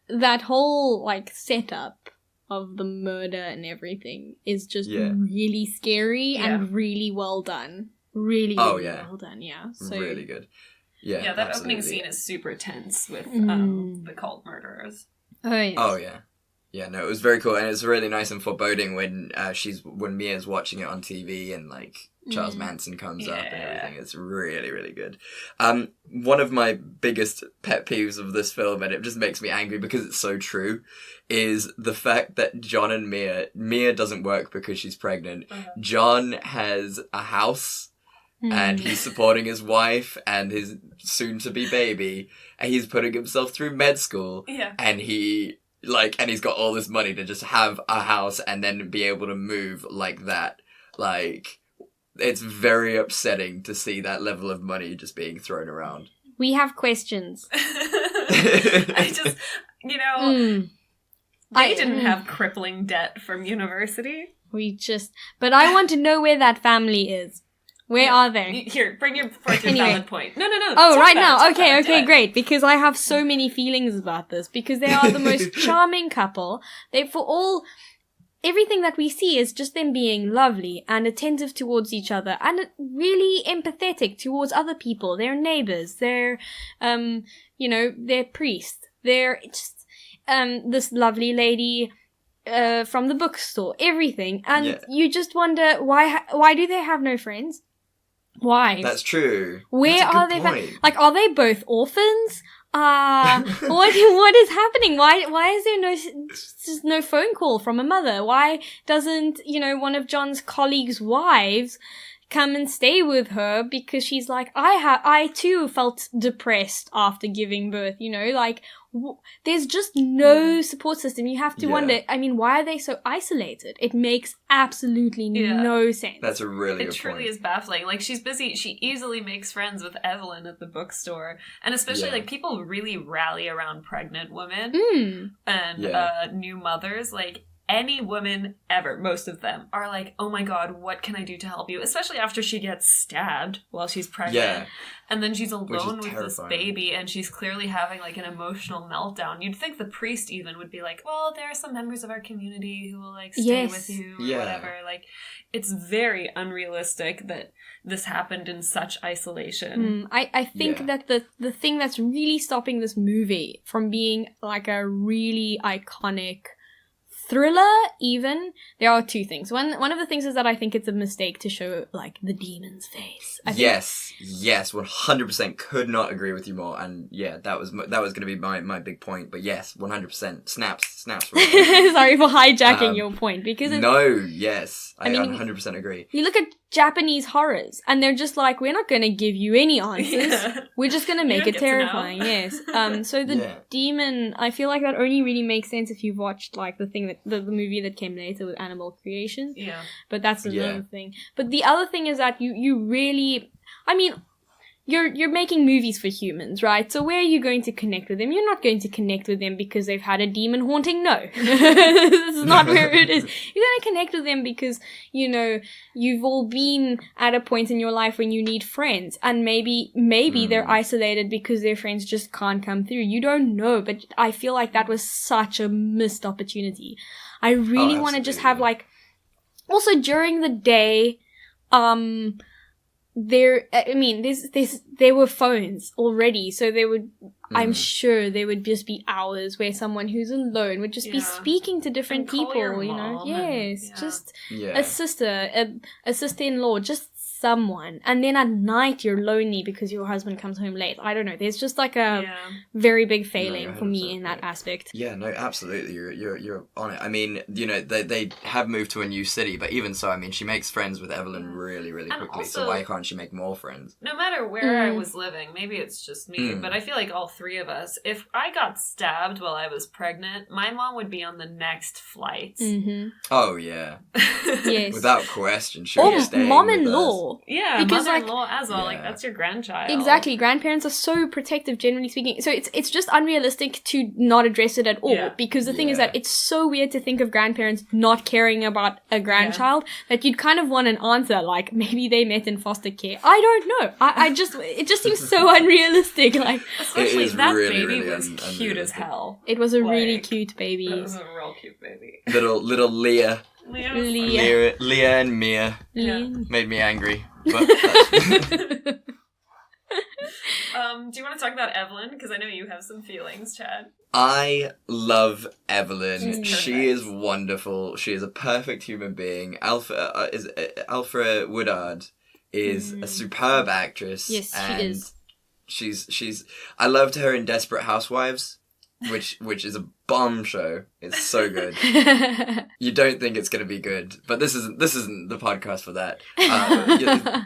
That whole, like, setup of the murder and everything is just really scary and really well done. Really well done, yeah. So really good. Yeah, that absolutely. opening scene is super tense with the cult murderers. Oh, yes. Oh, yeah. Yeah, no, it was very cool, and it's really nice and foreboding when Mia's watching it on TV and like Charles Manson comes up and everything. It's really, really good. One of my biggest pet peeves of this film, and it just makes me angry because it's so true, is the fact that John and Mia doesn't work because she's pregnant. John has a house and he's supporting his wife and his soon-to-be baby, and he's putting himself through med school, and he's got all this money to just have a house and then be able to move like that. Like, it's very upsetting to see that level of money just being thrown around. We have questions. I just, they didn't have crippling debt from university. But I want to know where that family is. Where are they? Here, bring your valid point. No. Oh, right now. Okay, great. Because I have so many feelings about this. Because they are the most charming couple. Everything that we see is just them being lovely and attentive towards each other and really empathetic towards other people, their neighbors, their priests. They're just, this lovely lady, from the bookstore, everything. And you just wonder, why do they have no friends? Why? That's true. Where are they? Are they both orphans? What is happening? Why is there just no phone call from a mother? Why doesn't, one of John's colleagues' wives come and stay with her? Because she's like, I too felt depressed after giving birth, there's just no support system. You have to wonder, why are they so isolated? It makes absolutely no sense. That's a really good point. It truly is baffling. Like, she's busy. She easily makes friends with Evelyn at the bookstore. And especially, people really rally around pregnant women and new mothers. Like, any woman ever, most of them, are like, oh my god, what can I do to help you? Especially after she gets stabbed while she's pregnant. Yeah. And then she's alone with this baby, and she's clearly having, an emotional meltdown. You'd think the priest even would be like, well, there are some members of our community who will, stay with you, or whatever. It's very unrealistic that this happened in such isolation. I think that the thing that's really stopping this movie from being, a really iconic thriller, even, there are two things. One of the things is that I think it's a mistake to show the demon's face. Yes, 100%. Could not agree with you more. And that was going to be my big point. But yes, 100%. Snaps. Sorry for hijacking your point, because I 100% agree. You look at Japanese horrors, and they're just like, we're not going to give you any answers. We're just going to make it terrifying. Yes. So the demon, I feel like that only really makes sense if you've watched the movie that came later with Animal Creation. Yeah. But that's another thing. But the other thing is that you really, you're making movies for humans, right? So where are you going to connect with them? You're not going to connect with them because they've had a demon haunting. No. This is not where it is. You're going to connect with them because, you've all been at a point in your life when you need friends. And maybe they're isolated because their friends just can't come through. You don't know. But I feel like that was such a missed opportunity. I really want to just have also during the day, there were phones already, so there would, I'm sure there would just be hours where someone who's alone would just be speaking to different people, Yes, just a sister, a sister-in-law, just someone. And then at night you're lonely because your husband comes home late. I don't know. There's just a very big failing for me in that aspect. Yeah, no, absolutely. You're on it. They have moved to a new city, but even so, she makes friends with Evelyn really, really quickly. Also, so why can't she make more friends? No matter where I was living, maybe it's just me, but I feel like all three of us, if I got stabbed while I was pregnant, my mom would be on the next flight. Mm-hmm. Oh, yeah. Yes. Without question. Or mom-in-law. Yeah, because mother-in-law as well. That's your grandchild. Exactly. Grandparents are so protective, generally speaking. So it's just unrealistic to not address it at all. Because the thing is that it's so weird to think of grandparents not caring about a grandchild that you'd kind of want an answer, maybe they met in foster care. I don't know. It just seems so unrealistic. Especially that really, baby was cute as hell. It was a really cute baby. It was a real cute baby. Little Leah. Leah and Mia made me angry. But Do you want to talk about Evelyn? Because I know you have some feelings, Chad. I love Evelyn. She's She is wonderful. She is a perfect human being. Alpha Woodard is a superb actress. Yes, she and is. She's. I loved her in Desperate Housewives, which is a bomb show. It's so good. You don't think it's going to be good, but this isn't the podcast for that.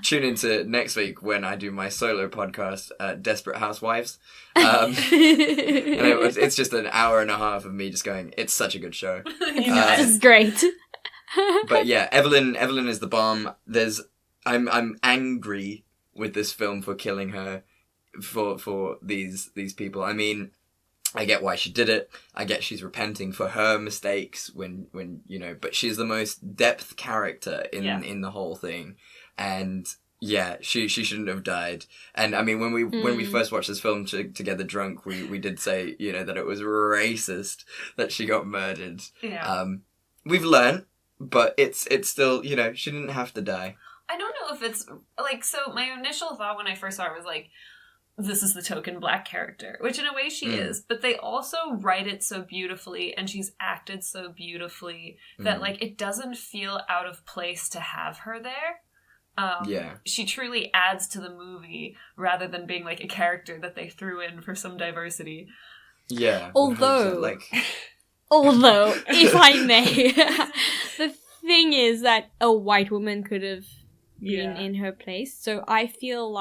Tune into next week when I do my solo podcast, Desperate Housewives. It's just an hour and a half of me just going, it's such a good show. It's great. But yeah, Evelyn is the bomb. I'm angry with this film for killing her, for these people. I mean, I get why she did it. I get she's repenting for her mistakes when but she's the most depth character in the whole thing. And yeah, she shouldn't have died. And I mean, when we first watched this film together drunk, we did say, that it was racist that she got murdered. Yeah. We've learned, but it's still, she didn't have to die. I don't know if it's, so my initial thought when I first saw it was this is the token black character, which in a way she is, but they also write it so beautifully and she's acted so beautifully that it doesn't feel out of place to have her there. She truly adds to the movie rather than being a character that they threw in for some diversity. Yeah. Although, if I may, the thing is that a white woman could have been in her place. So I feel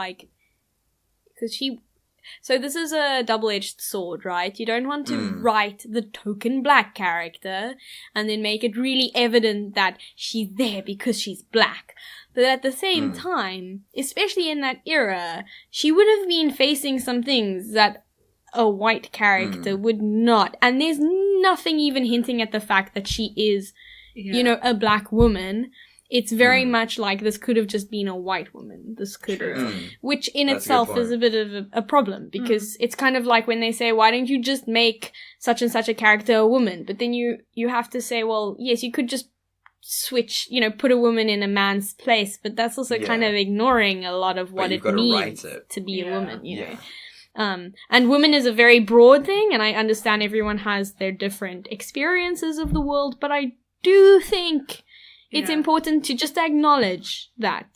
so this is a double-edged sword, right? You don't want to write the token black character and then make it really evident that she's there because she's black. But at the same time, especially in that era, she would have been facing some things that a white character would not. And there's nothing even hinting at the fact that she is, a black woman. It's very much like this could have just been a white woman. This could have, which in itself is a bit of a problem because it's kind of like when they say, why don't you just make such and such a character a woman? But then you have to say, well, yes, you could just switch, put a woman in a man's place, but that's also kind of ignoring a lot of what it means to be a woman, know. And woman is a very broad thing, and I understand everyone has their different experiences of the world, but I do think it's important to just acknowledge that,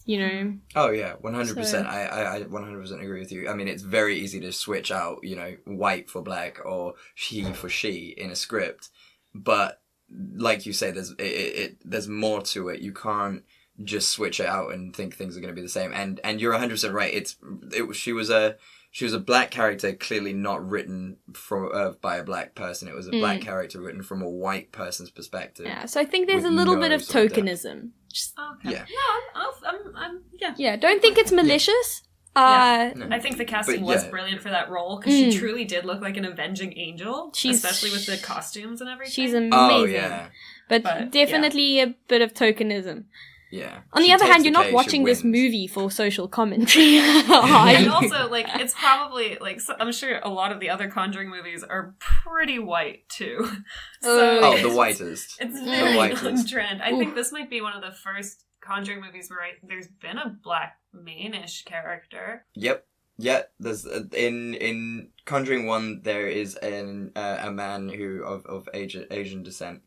Oh, yeah, 100%. So, I 100% agree with you. I mean, it's very easy to switch out, white for black or he for she in a script. But like you say, there's more to it. You can't just switch it out and think things are going to be the same. And you're 100% right. She was a black character, clearly not written by a black person. It was a black character written from a white person's perspective. Yeah, so I think there's a little bit of tokenism. Okay. Yeah. Yeah. Yeah, don't think it's malicious. No. I think the casting was brilliant for that role because she truly did look like an avenging angel, especially with the costumes and everything. She's amazing. Oh, yeah. But definitely a bit of tokenism. Yeah. On the other hand, you're not watching this movie for social commentary. And also, like, it's probably, like, I'm sure a lot of the other Conjuring movies are pretty white, too. So the whitest. It's very on trend. I think this might be one of the first Conjuring movies where there's been a black main-ish character. Yep. Yeah, there's in Conjuring 1 there is a man who of Asian descent.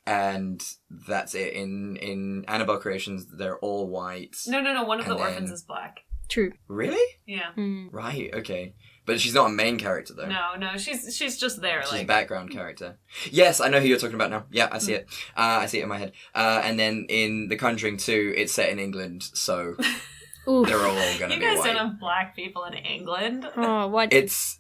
And that's it. In Annabelle Creations, they're all white. No. One of the orphans is black. True. Really? Yeah. Right. Okay. But she's not a main character, though. No. She's just there. She's a background character. Yes, I know who you're talking about now. Yeah, I see it. I see it in my head. And then in The Conjuring 2, it's set in England, so they're all gonna be white. You guys don't have black people in England. Oh, what? It's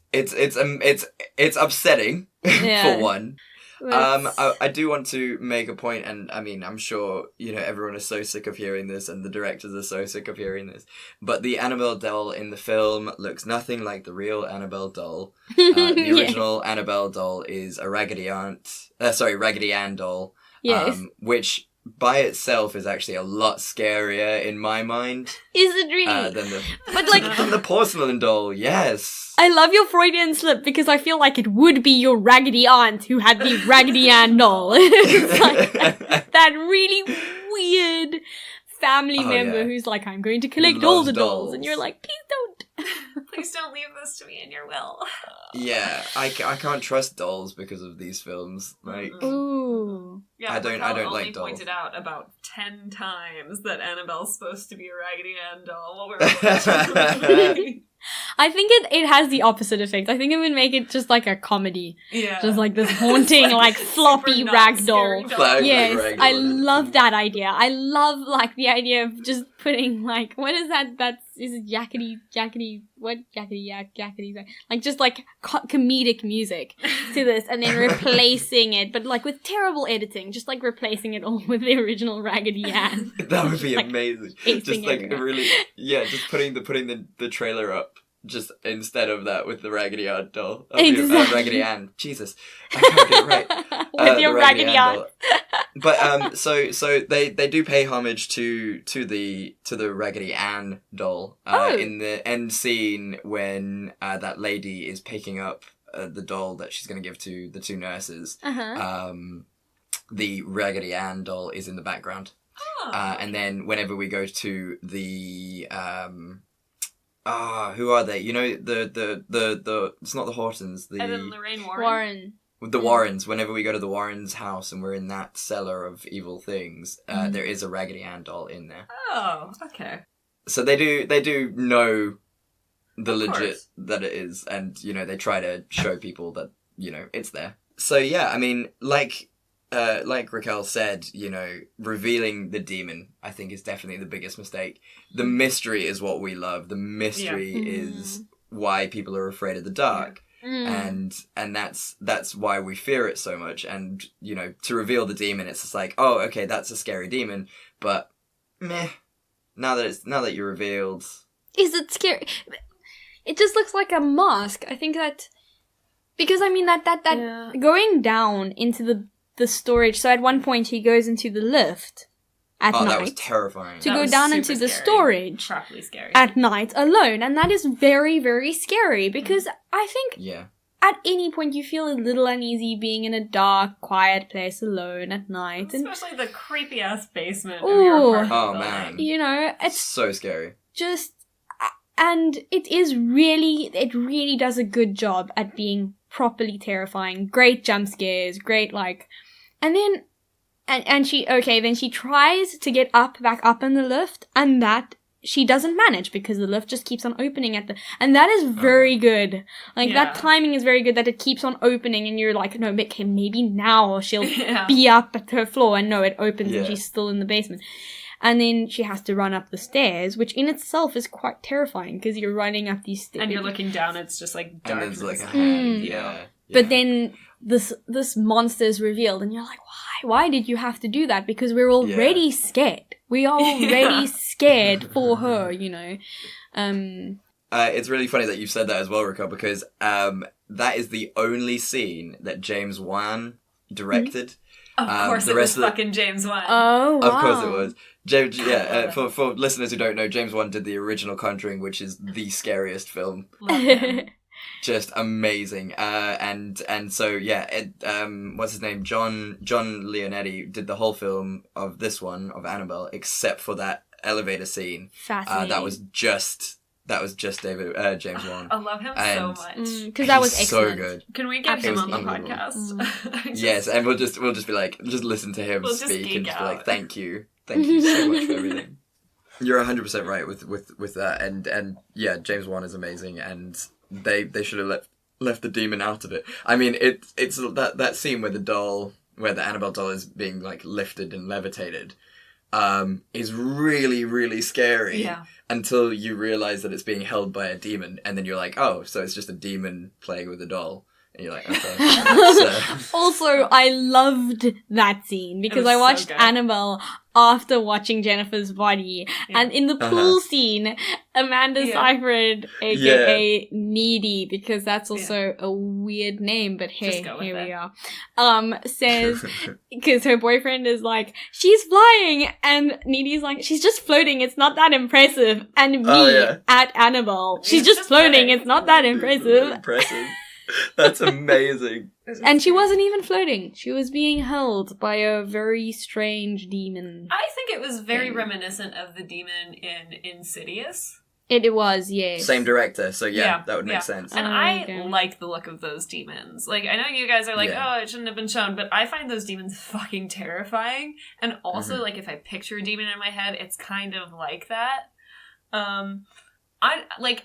upsetting for one. I do want to make a point, and I mean, I'm sure, everyone is so sick of hearing this, and the directors are so sick of hearing this, but the Annabelle doll in the film looks nothing like the real Annabelle doll. The original Annabelle doll is a Raggedy Ann doll, yes. Which by itself is actually a lot scarier in my mind. Is it really? Than the porcelain doll, yes. I love your Freudian slip because I feel like it would be your Raggedy Aunt who had the Raggedy Ann doll. It's like that really weird family member who's like, I'm going to collect all the dolls. And you're like, please don't. Please don't leave this to me in your will. Yeah, I can't trust dolls because of these films. Like, Ooh. Yeah, I don't Raquel like only dolls. pointed out about 10 times that Annabelle's supposed to be a Raggedy Ann doll while we were watching the movie. I think it has the opposite effect. I think it would make it just like a comedy. Yeah. Just like this haunting, like floppy super not rag scary doll. Flag Yes, rag I doll. love that idea. I love like the idea of just putting like, what is that? Is it yakety, what? Yakety yak, yakety yak. Like just like comedic music to this and then replacing it, but like with terrible editing, just like replacing it all with the original Raggedy Ann. That would be Like, amazing. acing Just like everywhere. really, yeah, just putting the trailer up. Just instead of that with the Raggedy Ann doll. Exactly. Raggedy Ann. Jesus. I can't get it right. With your the Raggedy Ann. doll. But so they do pay homage to the Raggedy Ann doll in the end scene when that lady is picking up the doll that she's going to give to the two nurses. Uh-huh. The Raggedy Ann doll is in the background. Oh. And then whenever we go to the who are they? You know, the it's not the Hortons, And then Lorraine Warren. Warren. the Warrens. Whenever we go to the Warrens' house and we're in that cellar of evil things, there is a Raggedy Ann doll in there. Oh, okay. So they do know the Of legit course. that it is, and you know they try to show people that you know it's there. So yeah, I mean, like Raquel said, you know, revealing the demon, I think, is definitely the biggest mistake. The mystery is what we love. The mystery is why people are afraid of the dark. And that's why we fear it so much. And, you know, to reveal the demon, it's just like, oh, okay, that's a scary demon, but meh. Now that you're revealed. Is it scary? It just looks like a mask. I think that because I mean that Yeah. going down into the storage. So at one point he goes into the lift at night. That was terrifying. To That go was down super into the scary. storage Properly scary. at night alone, and that is very, very scary because I think Yeah. at any point you feel a little uneasy being in a dark, quiet place alone at night, and Especially the creepy ass basement of your Ooh. apartment Oh, building. man. you know it's So scary. just, and it really does a good job at being properly terrifying. Great jump scares, great like, and then and she then she tries to get back up in the lift, and that she doesn't manage because the lift just keeps on opening and that is very good. Like Yeah. that timing is very good that it keeps on opening and you're like, no, okay, maybe now she'll Yeah. be up at her floor, and no, it opens and Yeah. she's still in the basement. And then she has to run up the stairs, which in itself is quite terrifying because you're running up these stairs. And you're looking down, it's just like And darkness. there's like a hand. Mm. Yeah. But then this monster is revealed, and you're like, why? Why did you have to do that? Because we're already scared. We are already scared for her, you know. It's really funny that you've said that as well, Raquel, because that is the only scene that James Wan directed. Of course the it rest was of the- fucking James Wan. Oh, wow. Of course it was. James, I love it. for listeners who don't know, James Wan did the original Conjuring, which is the scariest film. Love him. Just amazing. And so yeah, what's his name? John Leonetti did the whole film of this one of Annabelle, except for that elevator scene. Fascinating. That was just James Wan. I love him so And- much. Because that was He's excellent. so good. Can we get him on the Absolutely. podcast? Yes, and we'll just be like, just listen to him We'll just speak geek and just be like, out. thank you so much for everything. You're 100% right with that, and yeah, James Wan is amazing, and they should have left the demon out of it. I mean, it's that scene where the Annabelle doll is being like lifted and levitated, is really, really scary. Yeah. Until you realize that it's being held by a demon, and then you're like, oh, so it's just a demon playing with a doll. And you're like, okay. Also, I loved that scene because was I so watched good. Annabelle after watching Jennifer's Body. Yeah. And in the pool scene, Amanda Yeah. Seyfried, aka Needy, because that's also a weird name, but hey, Just go with here we it. are, says, because her boyfriend is like, she's flying, and Needy's like, she's just floating, it's not that impressive. And me, Oh, yeah. at Annabelle, she's It's just just floating, floating. it's not that impressive. Impressive. That's amazing. And she wasn't even floating. She was being held by a very strange demon. I think it was very reminiscent of the demon in Insidious. It was, yes. Same director, so that would make sense. And Okay. I like the look of those demons. Like, I know you guys are like, oh, it shouldn't have been shown, but I find those demons fucking terrifying. And also, like, if I picture a demon in my head, it's kind of like that. I'm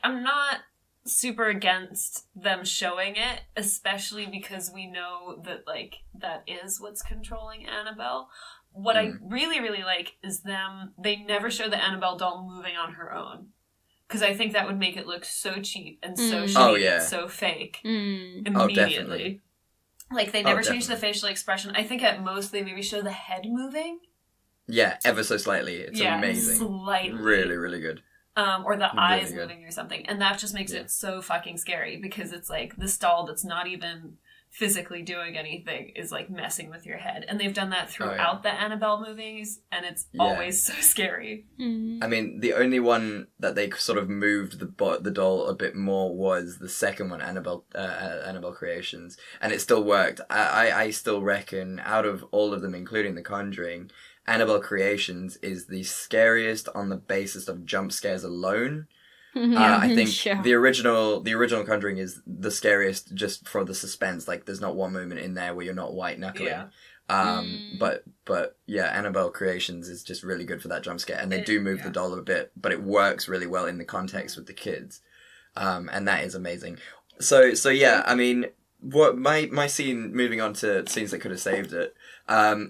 not super against them showing it, especially because we know that, like, that is what's controlling Annabelle. What I really, really like is they never show the Annabelle doll moving on her own. Because I think that would make it look so cheap and so shitty and so fake immediately. Like, they never change the facial expression. I think at most they maybe show the head moving. Yeah, ever so slightly. It's amazing. Slightly. Really, really good. Or the eyes good. moving or something. And that just makes it so fucking scary because it's like this doll that's not even physically doing anything is like messing with your head. And they've done that throughout the Annabelle movies, and it's always so scary. I mean, the only one that they sort of moved the doll a bit more was the second one, Annabelle Creations, and it still worked. I still reckon out of all of them, including The Conjuring, Annabelle Creations is the scariest on the basis of jump scares alone. I think the original Conjuring is the scariest just for the suspense. Like, there's not one moment in there where you're not white knuckling. But Annabelle Creations is just really good for that jump scare, and they do move the doll a bit, but it works really well in the context with the kids, and that is amazing. So I mean, what my scene, moving on to scenes that could have saved it.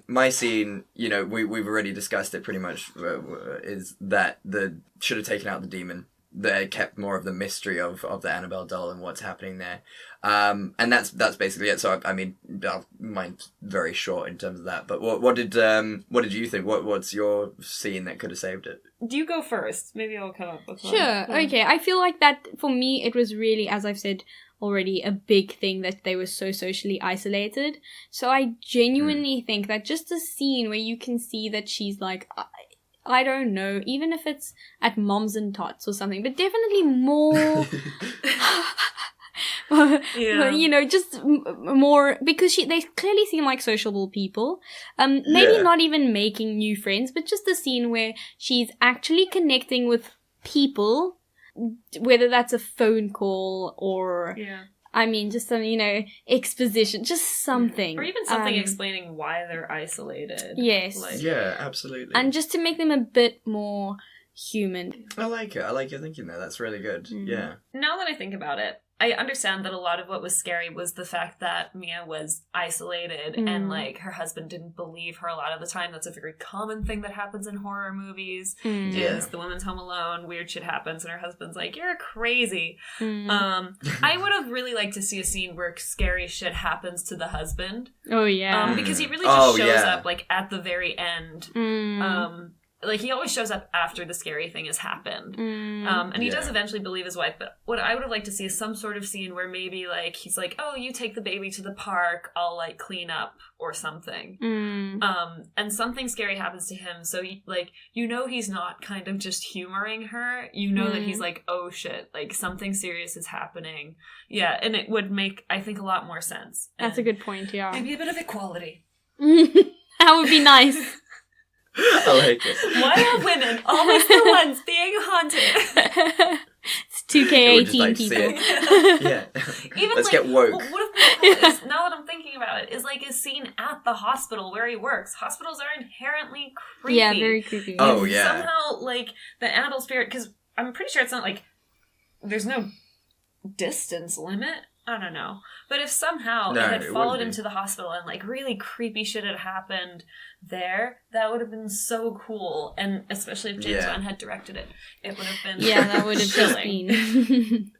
My scene, you know, we've already discussed it pretty much, is that should have taken out the demon. They kept more of the mystery of the Annabelle doll and what's happening there. And that's basically it. So I mean, mine's very short in terms of that. But what did you think? What's your scene that could have saved it? Do you go first? Maybe I'll come up with one. Sure. Okay. I feel like that for me, it was really, as I've said already, a big thing that they were so socially isolated. So I genuinely think that just a scene where you can see that she's like, I don't know, even if it's at Moms and Tots or something, but definitely more, you know, just more, because they clearly seem like sociable people. Maybe not even making new friends, but just a scene where she's actually connecting with people, whether that's a phone call or... I mean, just some, you know, exposition, just something. Or even something explaining why they're isolated. Yes. Like, yeah, absolutely. And just to make them a bit more human. I like it. I like your thinking there. That's really good. Yeah. Now that I think about it, I understand that a lot of what was scary was the fact that Mia was isolated and, like, her husband didn't believe her a lot of the time. That's a very common thing that happens in horror movies, is the woman's home alone, weird shit happens, and her husband's like, you're crazy. I would have really liked to see a scene where scary shit happens to the husband. Oh, yeah. Because he really just shows up, like, at the very end. Like, he always shows up after the scary thing has happened. And he does eventually believe his wife, but what I would have liked to see is some sort of scene where maybe, like, he's like, oh, you take the baby to the park, I'll, like, clean up or something. And something scary happens to him, so, you know he's not kind of just humoring her. You know that he's like, oh, shit, like, something serious is happening. Yeah, and it would make, I think, a lot more sense. That's a good point, yeah. Maybe a bit of equality. That would be nice. I like it. Why are women always the ones being haunted? It's 2K18 people. Yeah. Even Let's like, get woke. What if now that I'm thinking about it, is like a scene at the hospital where he works. Hospitals are inherently creepy. Yeah, very creepy. Oh, yeah. Somehow, like, the Annabelle spirit, because I'm pretty sure it's not like, there's no distance limit. I don't know. But if somehow it had followed him to the hospital and, like, really creepy shit had happened there, that would have been so cool. And especially if James Wan had directed it, it would have been that would have just been...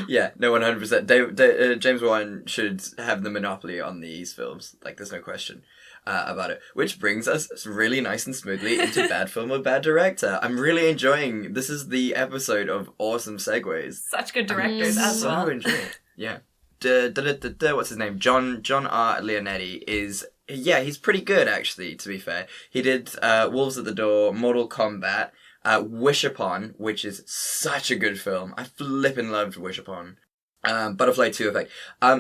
Yeah, no, 100%. James Wan should have the monopoly on these films. Like, there's no question about it. Which brings us really nice and smoothly into Bad Film or Bad Director. I'm really enjoying... This is the episode of awesome segues. Such good directors as well. So enjoying it. Yeah. What's his name? John R. Leonetti is... Yeah, he's pretty good, actually, to be fair. He did Wolves at the Door, Mortal Kombat, Wish Upon, which is such a good film. I flippin' loved Wish Upon. Butterfly 2 Effect.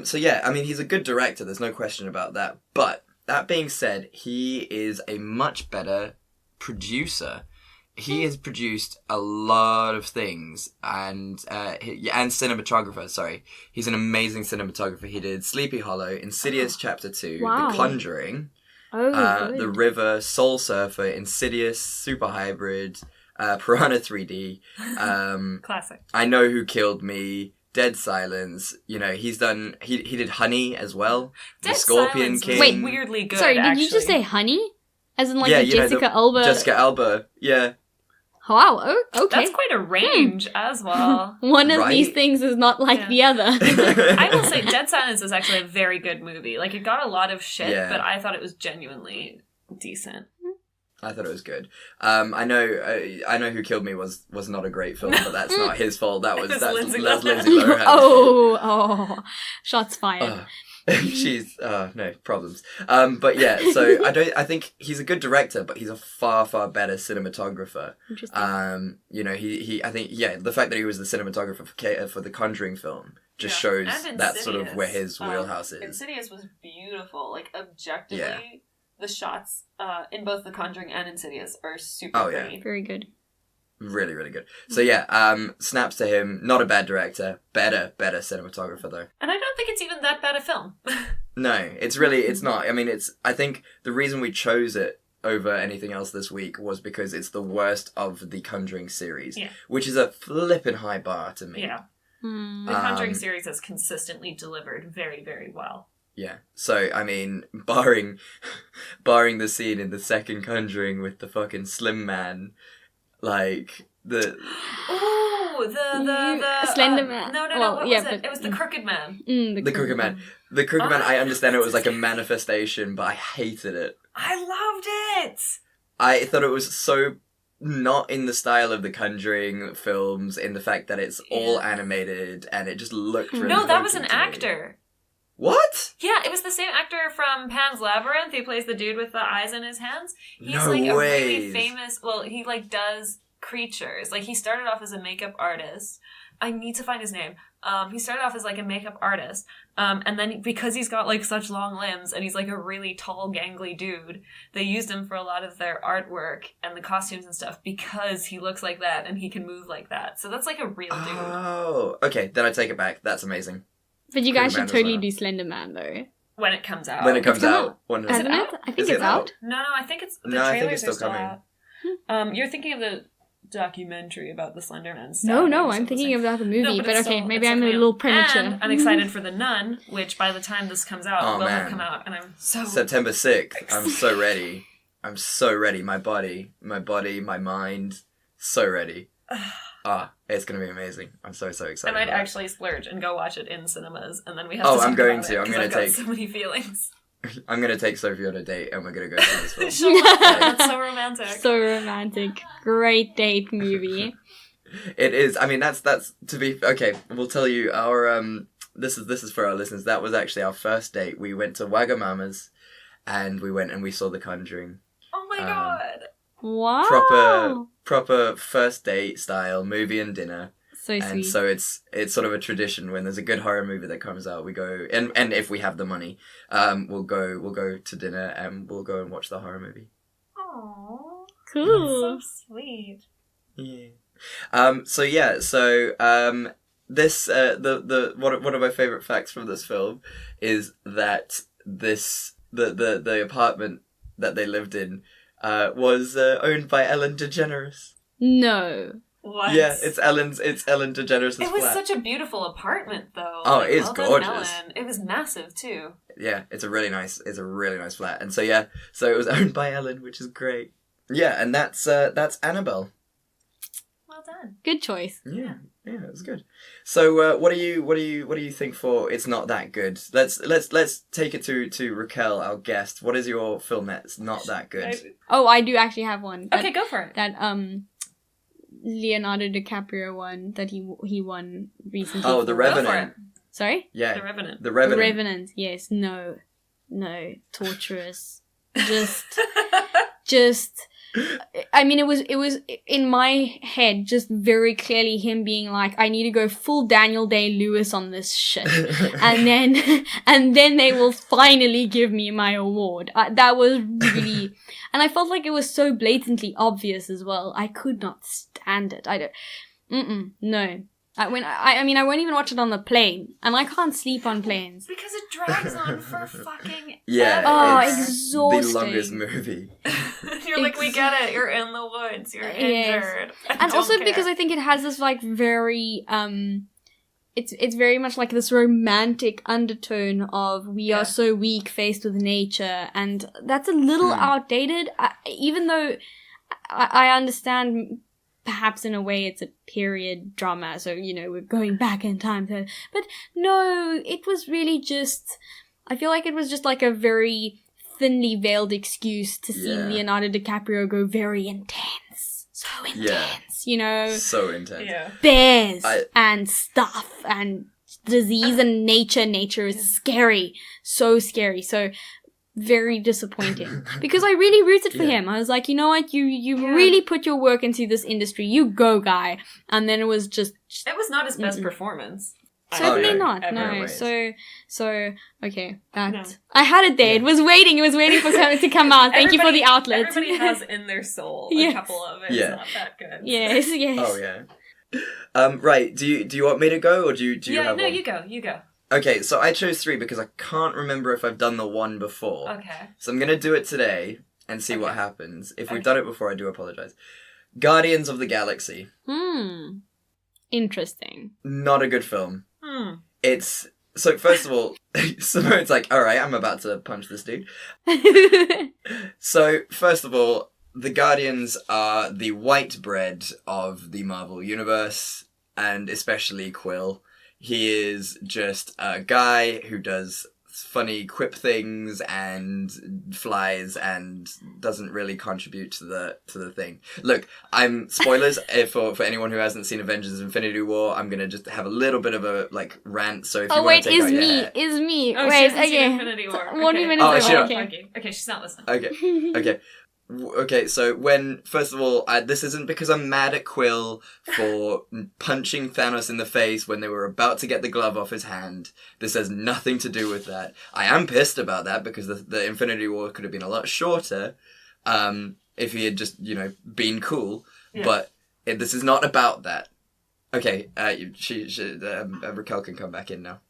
So yeah, I mean, he's a good director, there's no question about that. But, that being said, he is a much better producer he has produced a lot of things, and cinematographer. Sorry, he's an amazing cinematographer. He did Sleepy Hollow, Insidious Chapter 2, Wow. The Conjuring, good. The River, Soul Surfer, Insidious, Super Hybrid, Piranha 3D. Classic. I Know Who Killed Me, Dead Silence. You know, he did Honey as well. Dead The Scorpion Silence King. was weirdly good. Sorry, did actually. you just say Honey? As in, like, Yeah, the you know, Jessica Alba? Jessica Alba, yeah. Wow, okay. That's quite a range as well. One of Right? these things is not like Yeah. the other. I will say Dead Silence is actually a very good movie. Like, it got a lot of shit, Yeah. but I thought it was genuinely decent. I thought it was good. I know Who Killed Me was not a great film, but that's not his fault. That's Lindsay Lindsay Lohan. Lohan. oh, shots fired. She's no problems. But yeah, so I think he's a good director, but he's a far better cinematographer. Interesting. You know, I think the fact that he was the cinematographer for the Conjuring film just shows And that's sort of Insidious. where his wheelhouse is. Insidious was beautiful. Like, objectively, Yeah. the shots in both The Conjuring and Insidious are super Oh, yeah. pretty. Very good. Really, really good. So yeah, snaps to him. Not a bad director. Better cinematographer though. And I don't think it's even that bad a film. No, it's not. I mean, I think the reason we chose it over anything else this week was because it's the worst of the Conjuring series, Yeah. which is a flippin' high bar to me. Yeah. Hmm. The Conjuring series has consistently delivered very, very well. Yeah. So, I mean, barring the scene in the second Conjuring with the fucking Slim Man, like, the... Oh, the Slender Man. No, Well, what yeah, was it? but- It was the Crooked Man. The Crooked Man. The Crooked Man, Oh, I understand it was like a that's manifestation, but I hated it. I loved it. I thought it was so not in the style of the Conjuring films, in the fact that it's all Yeah. animated and it just looked really No, that was an hokey to me. actor. What? Yeah, it was the same actor from Pan's Labyrinth. He plays the dude with the eyes in his hands. He's No like a really ways. famous. Well, he like does creatures. Like, he started off as a makeup artist. I need to find his name. He started off as like a makeup artist, and then because he's got like such long limbs and he's like a really tall, gangly dude, they used him for a lot of their artwork and the costumes and stuff because he looks like that and he can move like that. So that's like a real dude. Oh, okay. Then I take it back. That's amazing. But you guys Crooked should Man as totally well. do Slender Man, though. When it comes out. When it comes come out. out. When Hasn't out? it? I think Is it's it out. out? No, I think it's the No, I trailers think it's still are coming. out. You're thinking of the documentary about the Slender Man stuff. No, I'm thinking about the movie, No, but okay, maybe it's I'm a coming little out. premature. And I'm excited for The Nun, which by the time this comes out Oh, will man. have come out, and I'm so September 6th. I'm so ready. I'm so ready. My body, my mind, so ready. It's gonna be amazing. I'm so I excited. might about it. actually splurge and go watch it in cinemas, and then we have Oh, to talk I'm going about to. it, I'm 'cause gonna I've got take- so many feelings. I'm gonna take Sophie on a date and we're gonna go see this film. She'll love that. That's so romantic. So romantic. Great date movie. It is. I mean, that's to be okay. We'll tell you our This is for our listeners. That was actually our first date. We went to Wagamama's, and we went and we saw The Conjuring. Oh my Um, god. Wow. Proper first date style movie and dinner. So And sweet. so it's sort of a tradition when there's a good horror movie that comes out, we go and if we have the money, we'll go to dinner and we'll go and watch the horror movie. Aww. Cool. So sweet. Yeah. This the one of my favorite facts from this film is that the apartment that they lived in was owned by Ellen DeGeneres. No. What? Yeah, it's Ellen DeGeneres' It was flat. such a beautiful apartment, though. Oh, Like, it is well done, gorgeous. Ellen. It was massive too. Yeah, it's a really nice flat. And so it was owned by Ellen, which is great. Yeah, and that's Annabelle. Well done. Good choice. Yeah, it was good. So what do you think for It's Not That Good? Let's take it to Raquel, our guest. What is your film that's not that good? Oh, I do actually have one. Okay, go for it. That Leonardo DiCaprio one that he won recently. Oh, for- The Go for it. Revenant. Sorry? Yeah, The Revenant. The Revenant. The Revenant. Yes. No. Torturous. Just I mean, it was in my head just very clearly him being like, I need to go full Daniel Day-Lewis on this shit, and then they will finally give me my award. That was really, and I felt like it was so blatantly obvious as well. I could not stand it. No. I mean, I won't even watch it on the plane, and I can't sleep on planes. Because it drags on for fucking Yeah, ever. Oh, it's exhausting. the longest movie. You're like, we get it. You're in the woods. You're injured. And also because I think it has this like very it's very much like this romantic undertone of we are so weak faced with nature, and that's a little outdated. Even though I understand. Perhaps in a way it's a period drama, so, you know, we're going back in time. But no, it was really just... I feel like it was just like a very thinly veiled excuse to see Leonardo DiCaprio go very intense. So intense, you know? So intense. Yeah. Bears and stuff and disease and nature. Nature is scary. So scary. So... very disappointing because I really rooted for him. I was like, you know what, you really put your work into this industry, you go, guy. And then it was just it was not his best performance. Certainly not. No. So okay. I had it there. It was waiting for something to come out. Thank you for the outlet. Everybody has in their soul a couple of it's not that good. Yes. Oh yeah. Right. Do you want me to go, or do you have one? You go. Okay, so I chose 3 because I can't remember if I've done the one before. Okay. So I'm going to do it today and see what happens. If we've done it before, I do apologize. Guardians of the Galaxy. Interesting. Not a good film. It's... So, first of all, Simone's like, alright, I'm about to punch this dude. So, first of all, the Guardians are the white bread of the Marvel Universe, and especially Quill. He is just a guy who does funny quip things and flies and doesn't really contribute to the thing. Look, I'm spoilers for anyone who hasn't seen Avengers Infinity War. I'm gonna just have a little bit of a like rant. So if you want to take out your hair. Is me. Oh, wait, she hasn't seen Infinity War. One minute. Okay, she's not listening. Okay. Okay, so first of all, this isn't because I'm mad at Quill for punching Thanos in the face when they were about to get the glove off his hand. This has nothing to do with that. I am pissed about that because the Infinity War could have been a lot shorter, if he had just, been cool. Yeah. But this is not about that. Okay, Raquel can come back in now.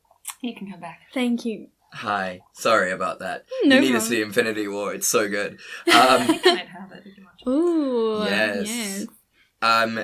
You can come back. Thank you. Hi. Sorry about that. No you need problem. to see Infinity War. It's so good. I think I might have it. You can watch it. Ooh. Yes.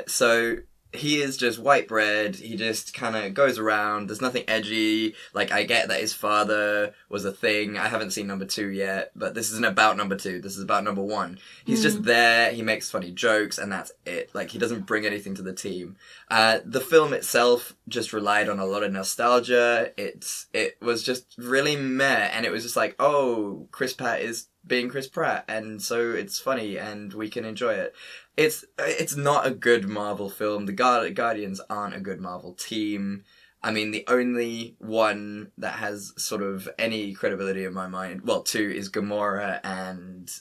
So he is just white bread. He just kind of goes around. There's nothing edgy. Like, I get that his father was a thing. I haven't seen number 2 yet, but this isn't about number 2. This is about number 1. He's just there. He makes funny jokes, and that's it. Like, he doesn't bring anything to the team. The film itself just relied on a lot of nostalgia. It was just really meh, and it was just like, oh, Chris Pratt is being Chris Pratt, and so it's funny, and we can enjoy it. It's not a good Marvel film. The Guardians aren't a good Marvel team. I mean, the only one that has sort of any credibility in my mind, well, 2 is Gamora and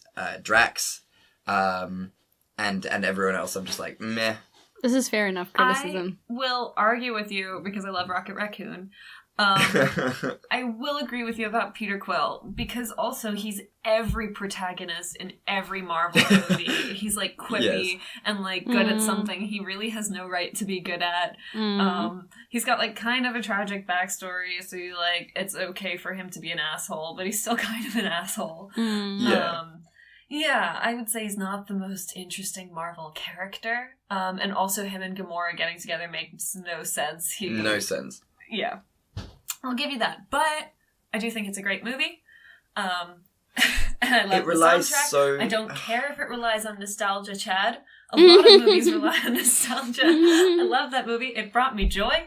Drax, and everyone else. I'm just like, meh. This is fair enough criticism. I will argue with you because I love Rocket Raccoon. I will agree with you about Peter Quill because also he's every protagonist in every Marvel movie. He's like quippy and like good at something he really has no right to be good at. He's got like kind of a tragic backstory, so you like it's okay for him to be an asshole, but he's still kind of an asshole. Yeah, I would say he's not the most interesting Marvel character. And also him and Gamora getting together makes no sense. No sense. Yeah. I'll give you that. But I do think it's a great movie. And I love the soundtrack. I don't care if it relies on nostalgia, Chad. A lot of movies rely on nostalgia. I love that movie. It brought me joy.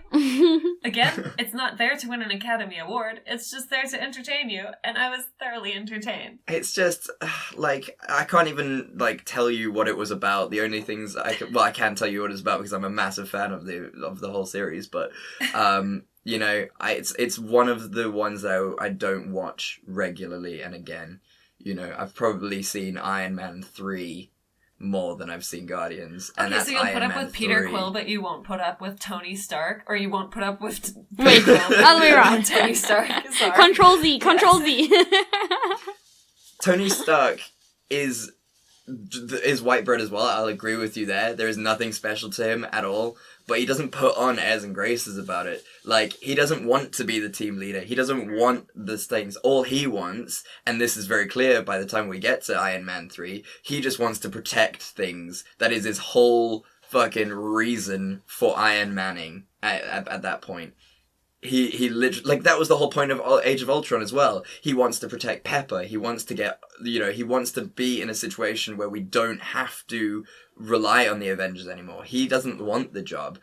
Again, it's not there to win an Academy Award. It's just there to entertain you. And I was thoroughly entertained. It's just, like, I can't even, like, tell you what it was about. The only things I can tell you what it's about because I'm a massive fan of the whole series. But, it's one of the ones that I don't watch regularly. And again, I've probably seen Iron Man 3 more than I've seen Guardians. And Okay, that's so you'll put Iron up Man with Peter 3. Quill, but you won't put up with Tony Stark, or you won't put up with Wait, other way around. Tony Stark. Sorry. Control Z, Control Z. Tony Stark is white bread as well. I'll agree with you there. There is nothing special to him at all, but he doesn't put on airs and graces about it. Like, he doesn't want to be the team leader. He doesn't want the things. All he wants, and this is very clear by the time we get to Iron Man 3, he just wants to protect things. That is his whole fucking reason for Iron Manning at that point. He literally, like, that was the whole point of Age of Ultron as well. He wants to protect Pepper. He wants to get, he wants to be in a situation where we don't have to rely on the Avengers anymore. He doesn't want the job.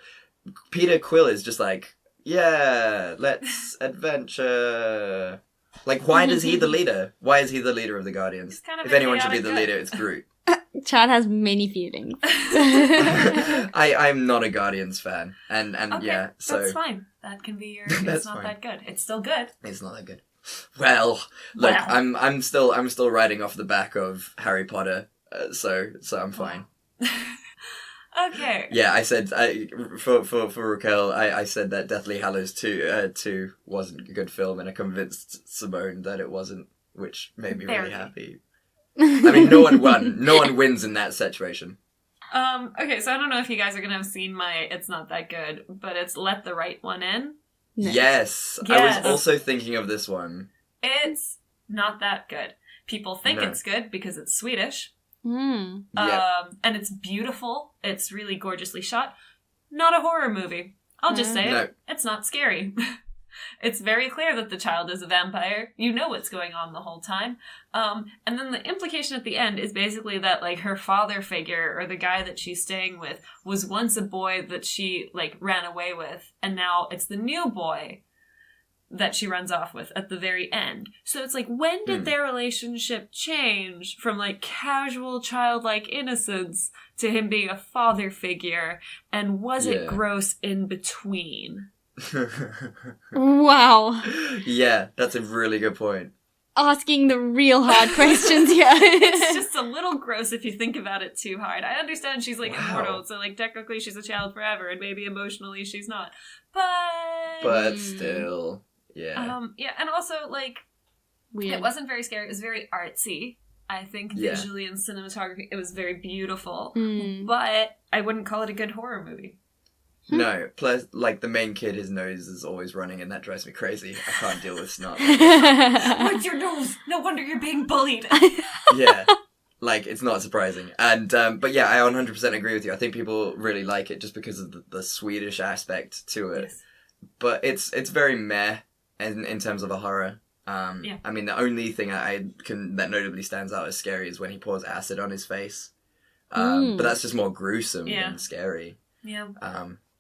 Peter Quill is just like, yeah, let's adventure. Like, why is he the leader? Why is he the leader of the Guardians? Kind of If anyone should be the leader, it's Groot. Chad has many feelings. I'm not a Guardians fan, and Okay, yeah, so that's fine. That can be your. That's It's not fine. that good. It's still good. it's not that good. Well, look, Well. I'm still riding off the back of Harry Potter, so I'm fine. Okay. Yeah, I said for Raquel, I said that Deathly Hallows 2 wasn't a good film, and I convinced Simone that it wasn't, which made me really Barely. happy. I mean, no one won. No one wins in that situation. Okay, so I don't know if you guys are gonna have seen my It's Not That Good, but it's Let the Right One In. No. Yes, I Yes. was also thinking of this one. It's not that good. People think No. it's good because it's Swedish. Mm. Yeah. And it's beautiful. It's really gorgeously shot. Not a horror movie. I'll just say No. it. It's not scary. It's very clear that the child is a vampire. You know what's going on the whole time. And then the implication at the end is basically that, like, her father figure, or the guy that she's staying with, was once a boy that she, like, ran away with, and now it's the new boy that she runs off with at the very end. So it's like, when did their relationship change from, like, casual childlike innocence to him being a father figure, and was it Yeah. gross in between? Wow. Yeah, that's a really good point. Asking the real hard questions here. It's just a little gross if you think about it too hard. I understand she's, like, Wow. immortal, so, like, technically she's a child forever, and maybe emotionally she's not. But still, yeah. Yeah, and also, like, Weird. it wasn't very scary. It was very artsy. I think Yeah. visually and cinematography, it was very beautiful. Mm. But I wouldn't call it a good horror movie. No, plus, like, the main kid, his nose is always running, and that drives me crazy. I can't deal with snot. What's your nose? No wonder you're being bullied. Yeah, like, it's not surprising. And, but yeah, I 100% agree with you. I think people really like it just because of the Swedish aspect to it. Yes. But it's very meh in terms of a horror. Yeah. I mean, the only thing that notably stands out as scary is when he pours acid on his face. But that's just more gruesome Yeah. than scary. Yeah.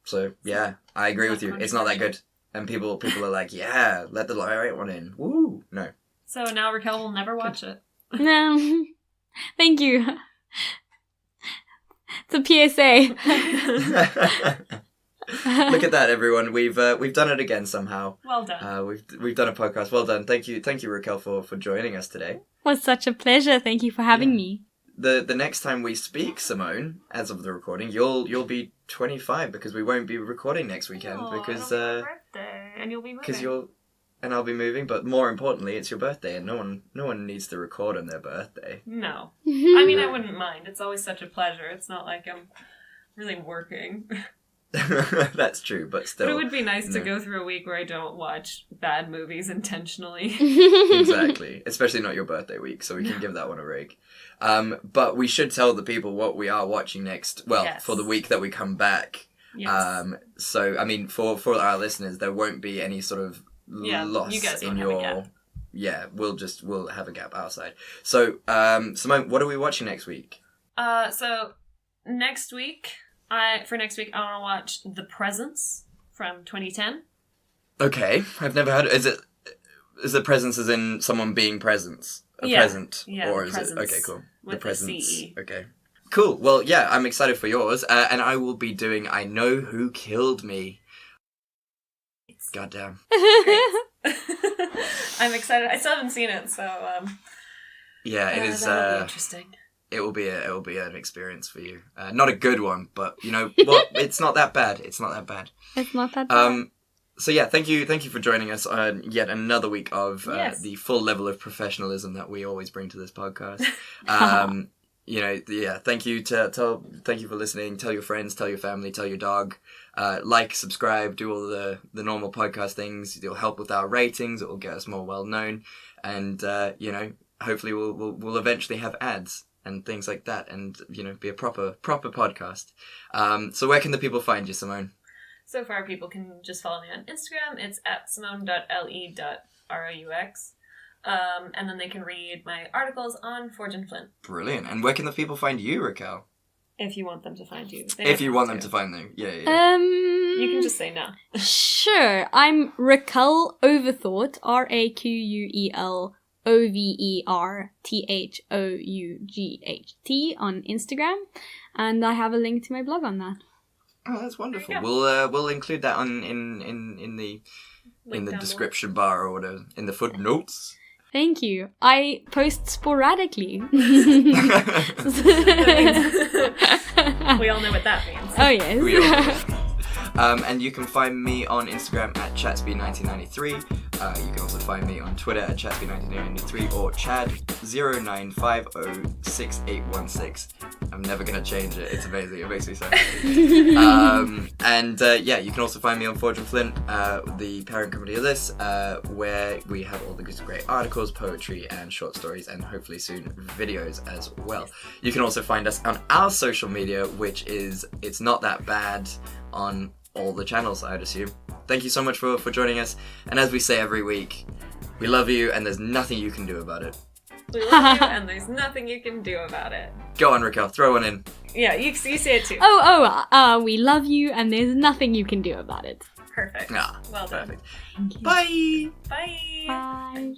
So yeah, I agree Not with you. It's not that good. And people are like, yeah, let the right one in. Woo! No. So now Raquel will never watch it. No. Thank you. It's a PSA. Look at that, everyone. We've done it again somehow. Well done. We've done a podcast. Well done. Thank you, Raquel, for joining us today. Was such a pleasure. Thank you for having Yeah. me. The next time we speak, Simone, as of the recording, you'll be 25 because we won't be recording next weekend Oh, because it'll be my birthday, and you'll be moving. and I'll be moving. But more importantly, it's your birthday, and no one needs to record on their birthday. No. I mean, I wouldn't mind. It's always such a pleasure. It's not like I'm really working. That's true, but still. But it would be nice to No. go through a week where I don't watch bad movies intentionally. Exactly, especially not your birthday week, so we can give that one a break. But we should tell the people what we are watching next. Well, Yes. for the week that we come back. Yes. So I mean, for our listeners, there won't be any sort of Yeah, loss you guys in won't have a your. gap. Yeah, we'll have a gap outside. So, Simone, what are we watching next week? So next week, I want to watch The Presence from 2010. Okay, I've never heard. Is it presence as in someone being presence? Yeah. Present, Yeah, or The is Presence it okay? Cool. with The the presence. CE. Okay. Cool. Well, yeah, I'm excited for yours, and I will be doing I Know Who Killed Me. Goddamn. I'm excited. I still haven't seen it, so Yeah, it is. that'll be interesting. it will be an experience for you. Not a good one, but you know what? It's not that bad. It's not that bad. It's not that bad. So yeah, thank you for joining us on yet another week of the full level of professionalism that we always bring to this podcast. You know, thank you for listening. Tell your friends, tell your family, tell your dog. Like, subscribe, do all the normal podcast things. It'll help with our ratings. It will get us more well known, and you know, hopefully we'll eventually have ads and things like that, and you know, be a proper podcast. So where can the people find you, Simone? So far, people can just follow me on Instagram. It's at simone.le.roux. And then they can read my articles on Forge and Flint. Brilliant. And where can the people find you, Raquel? If you want them to find you. If you want them to find them. Yeah. You can just say no. Sure. I'm Raquel Overthought. RAQUEL OVERTHOUGHT on Instagram. And I have a link to my blog on that. Oh, that's wonderful. We'll include that in the description bar or whatever, in the footnotes. Thank you. I post sporadically. We all know what that means. Oh yes. We all know. And you can find me on Instagram at chatspeed1993. You can also find me on Twitter at chatspeed1993 or chad09506816. I'm never going to change it. It's amazing. It makes me so happy. And you can also find me on Forge and Flint, the parent company of this, where we have all the great articles, poetry, and short stories, and hopefully soon videos as well. You can also find us on our social media, which is It's Not That Bad on all the channels, I'd assume. Thank you so much for joining us. And as we say every week, we love you and there's nothing you can do about it. We love you and there's nothing you can do about it. Go on, Raquel, throw one in. Yeah, you say it too. We love you and there's nothing you can do about it. Perfect. Ah, well done. Perfect. Bye. Bye. Bye.